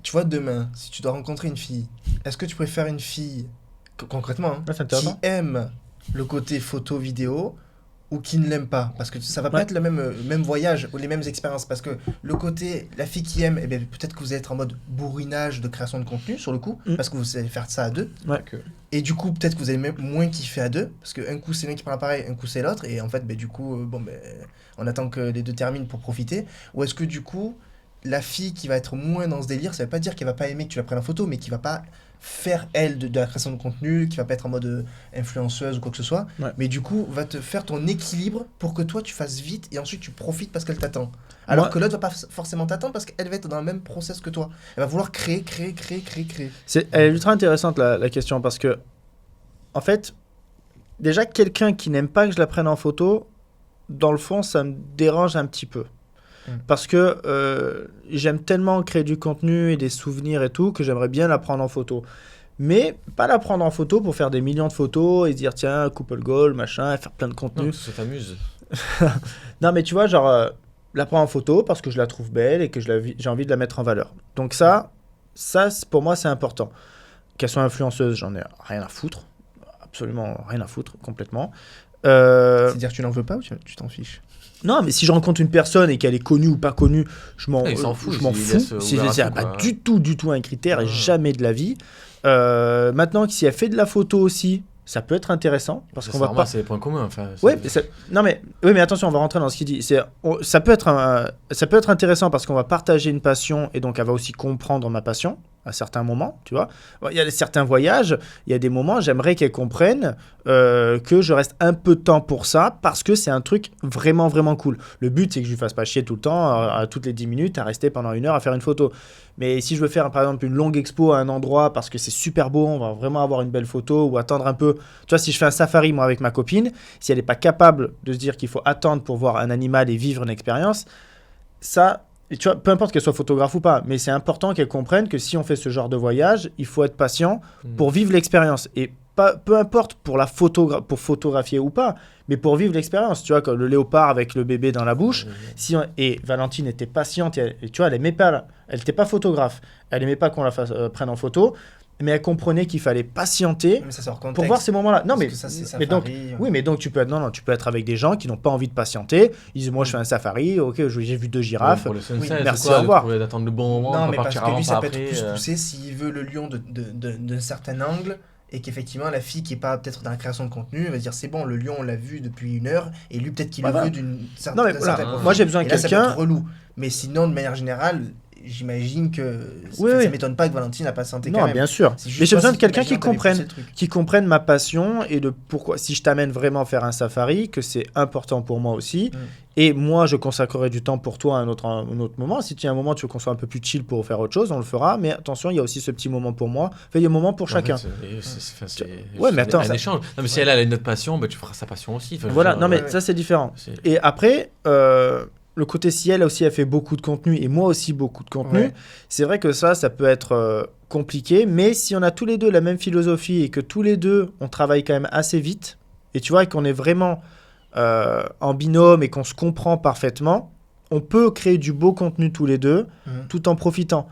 tu vois, demain, si tu dois rencontrer une fille, est-ce que tu préfères une fille, concrètement, qui aime le côté photo-vidéo, ou qui ne l'aime pas, parce que ça va pas être le même voyage ou les mêmes expériences, parce que le côté, la fille qui aime, peut-être que vous allez être en mode bourrinage de création de contenu sur le coup, parce que vous allez faire ça à deux, et du coup peut-être que vous allez même moins kiffer à deux, parce qu'un coup c'est l'un qui prend l'appareil, un coup c'est l'autre, et en fait du coup on attend que les deux terminent pour profiter, ou est-ce que du coup la fille qui va être moins dans ce délire, ça veut pas dire qu'elle va pas aimer que tu la prennes en photo, mais qui va pas faire elle de la création de contenu, qui va pas être en mode influenceuse ou quoi que ce soit, mais du coup va te faire ton équilibre pour que toi tu fasses vite et ensuite tu profites parce qu'elle t'attend. Alors que l'autre va pas forcément t'attendre parce qu'elle va être dans le même process que toi. Elle va vouloir créer. Elle est ultra intéressante la question, parce que en fait, déjà quelqu'un qui n'aime pas que je la prenne en photo, dans le fond ça me dérange un petit peu. Parce que j'aime tellement créer du contenu et des souvenirs et tout que j'aimerais bien la prendre en photo. Mais pas la prendre en photo pour faire des millions de photos et se dire tiens, couple goal, machin, et faire plein de contenu. Non, ça t'amuse. Non, mais tu vois, genre, la prendre en photo parce que je la trouve belle et que j'ai envie de la mettre en valeur. Donc ça pour moi, c'est important. Qu'elle soit influenceuse, j'en ai rien à foutre. Absolument rien à foutre, complètement. C'est-à-dire que tu n'en veux pas ou tu t'en fiches ? Non, mais si je rencontre une personne et qu'elle est connue ou pas connue, je m'en fous. C'est pas du tout un critère, jamais de la vie. Maintenant, si elle fait de la photo aussi, ça peut être intéressant. Parce qu'on va pas... C'est les points communs. Enfin, mais attention, on va rentrer dans ce qu'il dit. Ça peut être intéressant parce qu'on va partager une passion et donc elle va aussi comprendre ma passion à certains moments, tu vois. Il y a certains voyages, il y a des moments, j'aimerais qu'elle comprenne que je reste un peu de temps pour ça parce que c'est un truc vraiment, vraiment cool. Le but, c'est que je lui fasse pas chier tout le temps, à toutes les 10 minutes, à rester pendant 1 heure à faire une photo. Mais si je veux faire, par exemple, une longue expo à un endroit parce que c'est super beau, on va vraiment avoir une belle photo, ou attendre un peu. Tu vois, si je fais un safari, moi, avec ma copine, si elle n'est pas capable de se dire qu'il faut attendre pour voir un animal et vivre une expérience, ça... Et tu vois, peu importe qu'elle soit photographe ou pas, mais c'est important qu'elle comprenne que si on fait ce genre de voyage, il faut être patient pour vivre l'expérience. Et peu importe pour photographier ou pas, mais pour vivre l'expérience. Tu vois, comme le léopard avec le bébé dans la bouche. Et Valentine était patiente, et tu vois, elle aimait pas, elle n'était pas photographe, elle aimait pas qu'on la prenne en photo. Mais elle comprenait qu'il fallait patienter pour voir ces moments-là. Non, mais donc tu peux être avec des gens qui n'ont pas envie de patienter. Ils disent moi je fais un safari, ok, j'ai vu 2 girafes. Merci, au revoir. D'attendre le bon moment. Non, mais parce que lui ça peut être plus poussé s'il veut le lion d'un certain angle. Et qu'effectivement, la fille qui n'est pas peut-être dans la création de contenu va dire c'est bon, le lion on l'a vu depuis 1 heure, et lui peut-être qu'il le veut d'une certaine profondeur. Moi j'ai besoin de quelqu'un. Ça peut être relou. Mais sinon, de manière générale, j'imagine que ça m'étonne pas que Valentine a patienté quand même. Non, bien sûr. Mais j'ai besoin de quelqu'un qui comprenne ma passion et de pourquoi, si je t'amène vraiment faire un safari, que c'est important pour moi aussi. Et moi, je consacrerai du temps pour toi à un autre moment. Si tu as un moment, tu veux qu'on soit un peu plus chill pour faire autre chose, on le fera. Mais attention, il y a aussi ce petit moment pour moi. Enfin, il y a un moment pour chacun. C'est un échange. Non, mais si elle a une autre passion, tu feras sa passion aussi. Voilà, non, mais ça, c'est différent. Et après... le côté si elle aussi a fait beaucoup de contenu et moi aussi beaucoup de contenu, c'est vrai que ça peut être compliqué, mais si on a tous les deux la même philosophie et que tous les deux on travaille quand même assez vite, et tu vois, et qu'on est vraiment en binôme et qu'on se comprend parfaitement, on peut créer du beau contenu tous les deux tout en profitant.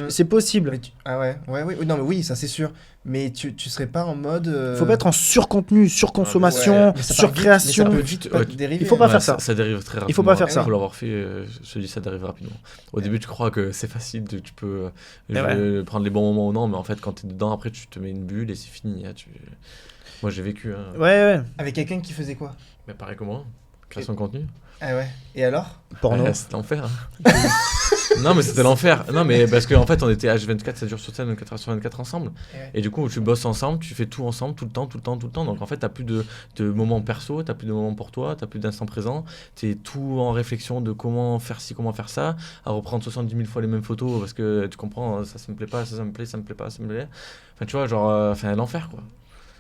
C'est possible. Ah ouais, non mais oui, ça c'est sûr. Mais tu serais pas en mode. Faut pas être en surcontenu, surconsommation, surcréation. Ça peut vite dériver. Il faut pas faire ça. Ça dérive très rapidement. Il faut pas faire ça. Pour l'avoir fait, je te dis, ça dérive rapidement. Au début, tu crois que c'est facile, tu peux prendre les bons moments ou non, mais en fait, quand t'es dedans, après, tu te mets une bulle et c'est fini. Moi, j'ai vécu. Ouais. Avec quelqu'un qui faisait quoi? Mais pareil que moi, création de contenu. Ah ouais. Et alors? Porno. C'était l'enfer. Non, mais c'était l'enfer. Non, mais parce qu'en fait, on était H24, 7 jours sur 7, 24 heures sur 24 ensemble. Et du coup, tu bosses ensemble, tu fais tout ensemble, tout le temps. Donc en fait, t'as plus de moments perso, t'as plus de moments pour toi, t'as plus d'instant présent. T'es tout en réflexion de comment faire ci, comment faire ça, à reprendre 70 000 fois les mêmes photos parce que tu comprends, ça me plaît pas, ça me plaît, ça me plaît pas, ça me plaît. Enfin, tu vois, genre, l'enfer, quoi.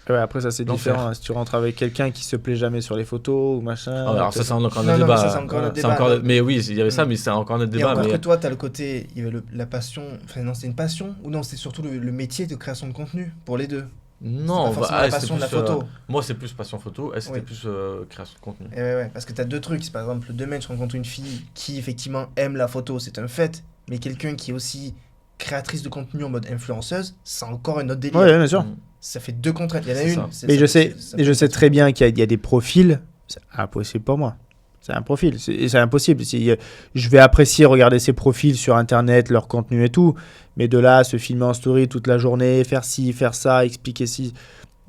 Ouais, après ça c'est différent, hein. Si tu rentres avec quelqu'un qui se plaît jamais sur les photos ou machin. Alors ça c'est encore un débat. C'est encore un débat. Mais oui, il y avait ça, mais c'est encore un débat. Et encore que toi t'as le côté, il y avait la passion, enfin non c'est une passion, ou non c'est surtout le métier de création de contenu, pour les deux. Non, la passion de la photo. Moi c'est plus passion photo, elle c'était plus création de contenu. Et ouais, parce que t'as deux trucs, par exemple demain tu rencontres une fille qui effectivement aime la photo, c'est un fait, mais quelqu'un qui est aussi créatrice de contenu en mode influenceuse, c'est encore un autre délire. Ouais, bien sûr. Ça fait deux contraintes. Il y en a une. Mais je sais très bien qu'il y a des profils. C'est impossible pour moi. C'est un profil. C'est impossible. Je vais apprécier regarder ces profils sur Internet, leur contenu et tout. Mais de là, se filmer en story toute la journée, faire ci, faire ça, expliquer ci,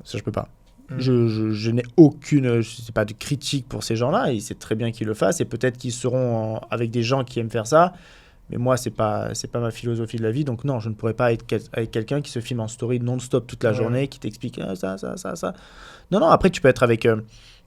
ça, je peux pas. Je n'ai aucune pas de critique pour ces gens-là. Et c'est très bien qu'ils le fassent. Et peut-être qu'ils seront avec des gens qui aiment faire ça. Mais moi, c'est pas ma philosophie de la vie. Donc non, je ne pourrais pas être avec quelqu'un qui se filme en story non-stop toute la journée, qui t'explique ça. Non, après, tu peux être avec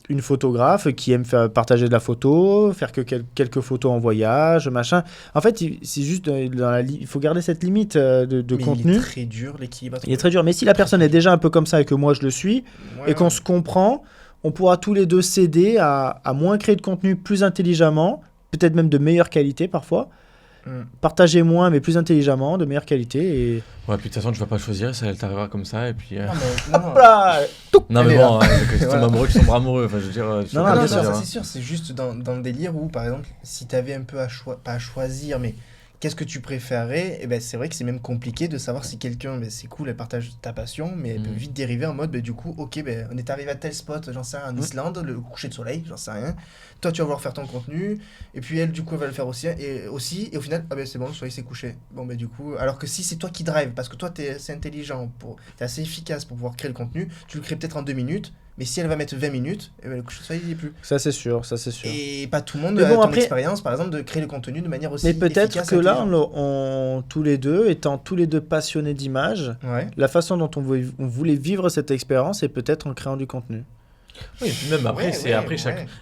une photographe qui aime partager de la photo, faire que quelques photos en voyage, machin. En fait, c'est juste il faut garder cette limite de contenu. Il est très dur, l'équilibre. Il est très dur. Mais si la personne est déjà un peu comme ça et que moi, je le suis, et qu'on se comprend, on pourra tous les deux s'aider à moins créer de contenu plus intelligemment, peut-être même de meilleure qualité parfois. Partager moins mais plus intelligemment, de meilleure qualité et... Ouais, puis de toute façon tu vas pas choisir, ça elle t'arrivera comme ça et puis non mais bon, que tu tombes amoureux, tu tombes amoureux, enfin je veux dire non, ça c'est sûr, c'est juste dans le délire où par exemple si t'avais un peu pas à choisir mais qu'est-ce que tu préférerais, et ben c'est vrai que c'est même compliqué de savoir si quelqu'un, c'est cool, elle partage ta passion, mais elle peut vite dériver en mode, du coup, ok, on est arrivé à tel spot, j'en sais rien, en Islande, le coucher de soleil, j'en sais rien. Toi, tu vas vouloir faire ton contenu, et puis elle, du coup, elle va le faire aussi, et au final, c'est bon, le soleil s'est couché. Bon, du coup, alors que si c'est toi qui drive, parce que toi, t'es assez intelligent, t'es assez efficace pour pouvoir créer le contenu, tu le crées peut-être en 2 minutes. Mais si elle va mettre 20 minutes, le coucher de soleil, il n'y est plus. Ça, c'est sûr. Et pas tout le monde a ton expérience, par exemple, de créer le contenu de manière aussi efficace. Mais peut-être que là, tous les deux, étant tous les deux passionnés d'images, la façon dont on voulait vivre cette expérience est peut-être en créant du contenu. Oui, même après,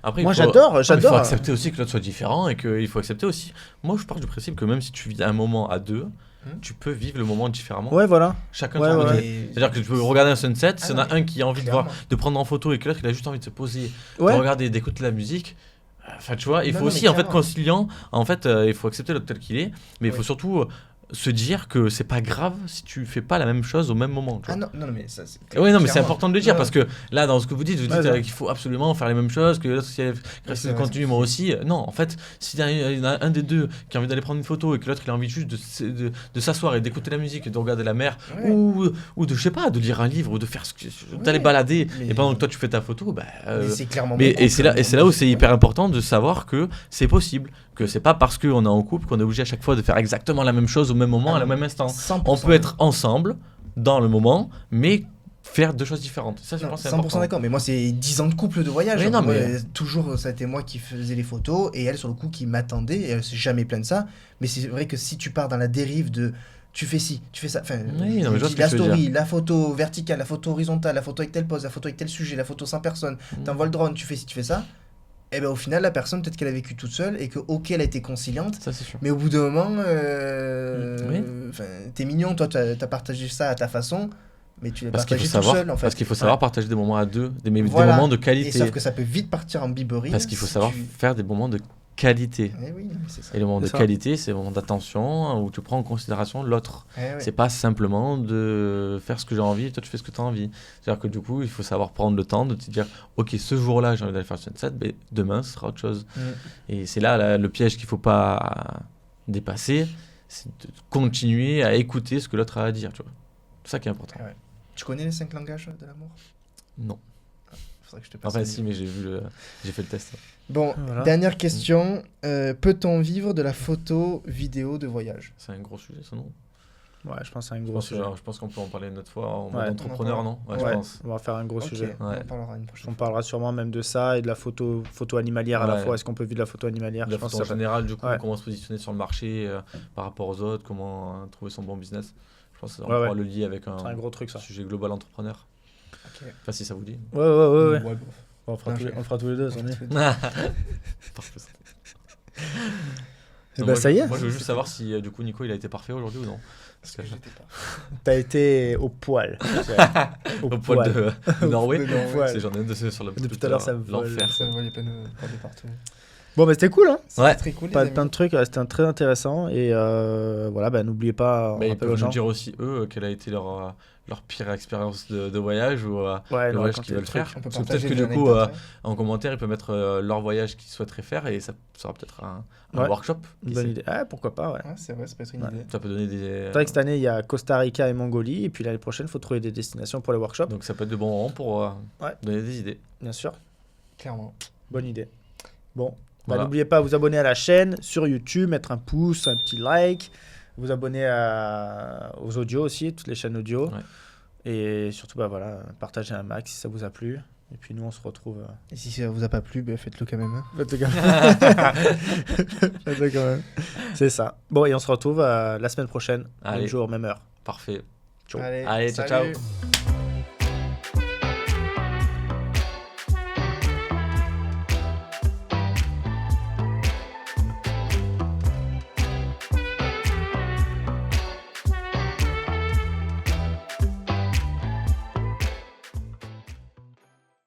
Après, moi, j'adore. Il faut accepter aussi que l'autre soit différent et qu'il faut accepter aussi. Moi, je pars du principe que même si tu vis un moment à deux, tu peux vivre le moment différemment. Ouais, voilà. Chacun son envie. C'est-à-dire que tu peux regarder un sunset, s'il y en a un qui a envie de prendre en photo et que l'autre il a juste envie de se poser, de regarder, d'écouter la musique. Enfin, tu vois, il faut aussi en fait conciliant. En fait, il faut accepter l'autre tel qu'il est, mais il faut surtout se dire que c'est pas grave si tu fais pas la même chose au même moment. Tu vois. Non, mais ça c'est. Oui, non, mais c'est important de le dire parce que là, dans ce que vous dites qu'il faut absolument faire les mêmes choses, que l'autre, si elle reste continue, moi aussi. Non, en fait, s'il y en a un des deux qui a envie d'aller prendre une photo et que l'autre il a envie juste de s'asseoir et d'écouter la musique et de regarder la mer ou de, je sais pas, de lire un livre ou de faire d'aller balader et pendant que toi tu fais ta photo, mais c'est clairement. Et c'est là où c'est hyper important de savoir que c'est possible, que c'est pas parce qu'on est en couple qu'on est obligé à chaque fois de faire exactement la même chose au même moment, à le même instant. 100%. On peut être ensemble dans le moment, mais faire deux choses différentes. Ça, je pense que c'est 100% important. D'accord, mais moi, c'est 10 ans de couple de voyage. Toujours, ça a été moi qui faisais les photos et elle, sur le coup, qui m'attendait. Et elle s'est jamais plainte de ça. Mais c'est vrai que si tu pars dans la dérive de tu fais ci, tu fais ça, enfin, la story, la photo verticale, la photo horizontale, la photo avec telle pose, la photo avec tel sujet, la photo sans personne, t'envoies le drone, tu fais ci, tu fais ça. Et au final, la personne, peut-être qu'elle a vécu toute seule et que, ok, elle a été conciliante. Ça, c'est sûr. Mais au bout d'un moment, t'es mignon, toi, t'as partagé ça à ta façon, mais tu l'as partagé tout seul, en fait. Parce qu'il faut savoir partager des moments à deux, des moments de qualité. Et sauf que ça peut vite partir en biberine. Parce qu'il faut savoir faire des moments de qualité. C'est ça. Et le moment de qualité, c'est le moment d'attention où tu prends en considération l'autre. C'est pas simplement de faire ce que j'ai envie et toi tu fais ce que tu as envie. C'est-à-dire que du coup, il faut savoir prendre le temps de te dire ok, ce jour-là j'ai envie d'aller faire sunset, mais demain ce sera autre chose. Et c'est là le piège qu'il faut pas dépasser, c'est de continuer à écouter ce que l'autre a à dire, tu vois. C'est ça qui est important. Ouais. Tu connais les 5 langages de l'amour ? Non. Faudrait que je te passe. Enfin, si, mais j'ai fait le test. Bon, dernière question. Peut-on vivre de la photo, vidéo de voyage ? C'est un gros sujet, ça, non ? Ouais, je pense que c'est un gros sujet. Je pense qu'on peut en parler une autre fois en mode entrepreneur, non ? Ouais, je pense. On va faire un gros sujet. On en parlera une prochaine fois. On parlera sûrement même de ça et de la photo animalière à la fois. Est-ce qu'on peut vivre de la photo animalière ? La photo en général, du coup, comment se positionner sur le marché par rapport aux autres, comment trouver son bon business. Je pense qu'on pourra le lier avec un gros truc, ça. Sujet global entrepreneur. Enfin, si ça vous dit. Ouais. On fera tous les deux, ça en est. Parfait. Et bah ça y est. Moi, je veux juste savoir si du coup Nico il a été parfait aujourd'hui ou non. Parce que j'étais pas. T'as été au poil. Au poil de Norway. J'en ai un dessus sur le. Depuis tout à l'heure, ça me l'enfer. Ça me valait pas de partout. Bon, bah c'était cool, hein. C'était très cool. Plein de trucs, c'était très intéressant. Et voilà, bah n'oubliez pas. Ils peuvent nous dire aussi, eux, quelle a été leur pire expérience de voyage ou le voyage qu'ils veulent faire. Parce que peut-être que du coup, en commentaire, ils peuvent mettre leur voyage qu'ils souhaiteraient faire et ça sera peut-être un workshop. Bonne idée. Ah, pourquoi pas, ouais. C'est vrai, ça peut être une idée. Ça peut donner des. C'est vrai que cette année, il y a Costa Rica et Mongolie. Et puis l'année prochaine, il faut trouver des destinations pour les workshops. Donc ça peut être de bons moments pour donner des idées. Bien sûr. Clairement. Bonne idée. Bon. N'oubliez pas à vous abonner à la chaîne sur YouTube, mettre un pouce, un petit like, vous abonner aux audios aussi, toutes les chaînes audio. Et surtout, partagez un max si ça vous a plu. Et puis nous, on se retrouve. Et si ça vous a pas plu, faites-le quand même. Faites-le quand même. C'est ça. Bon, et on se retrouve la semaine prochaine, même jour, même heure. Parfait. Ciao. Allez, ciao.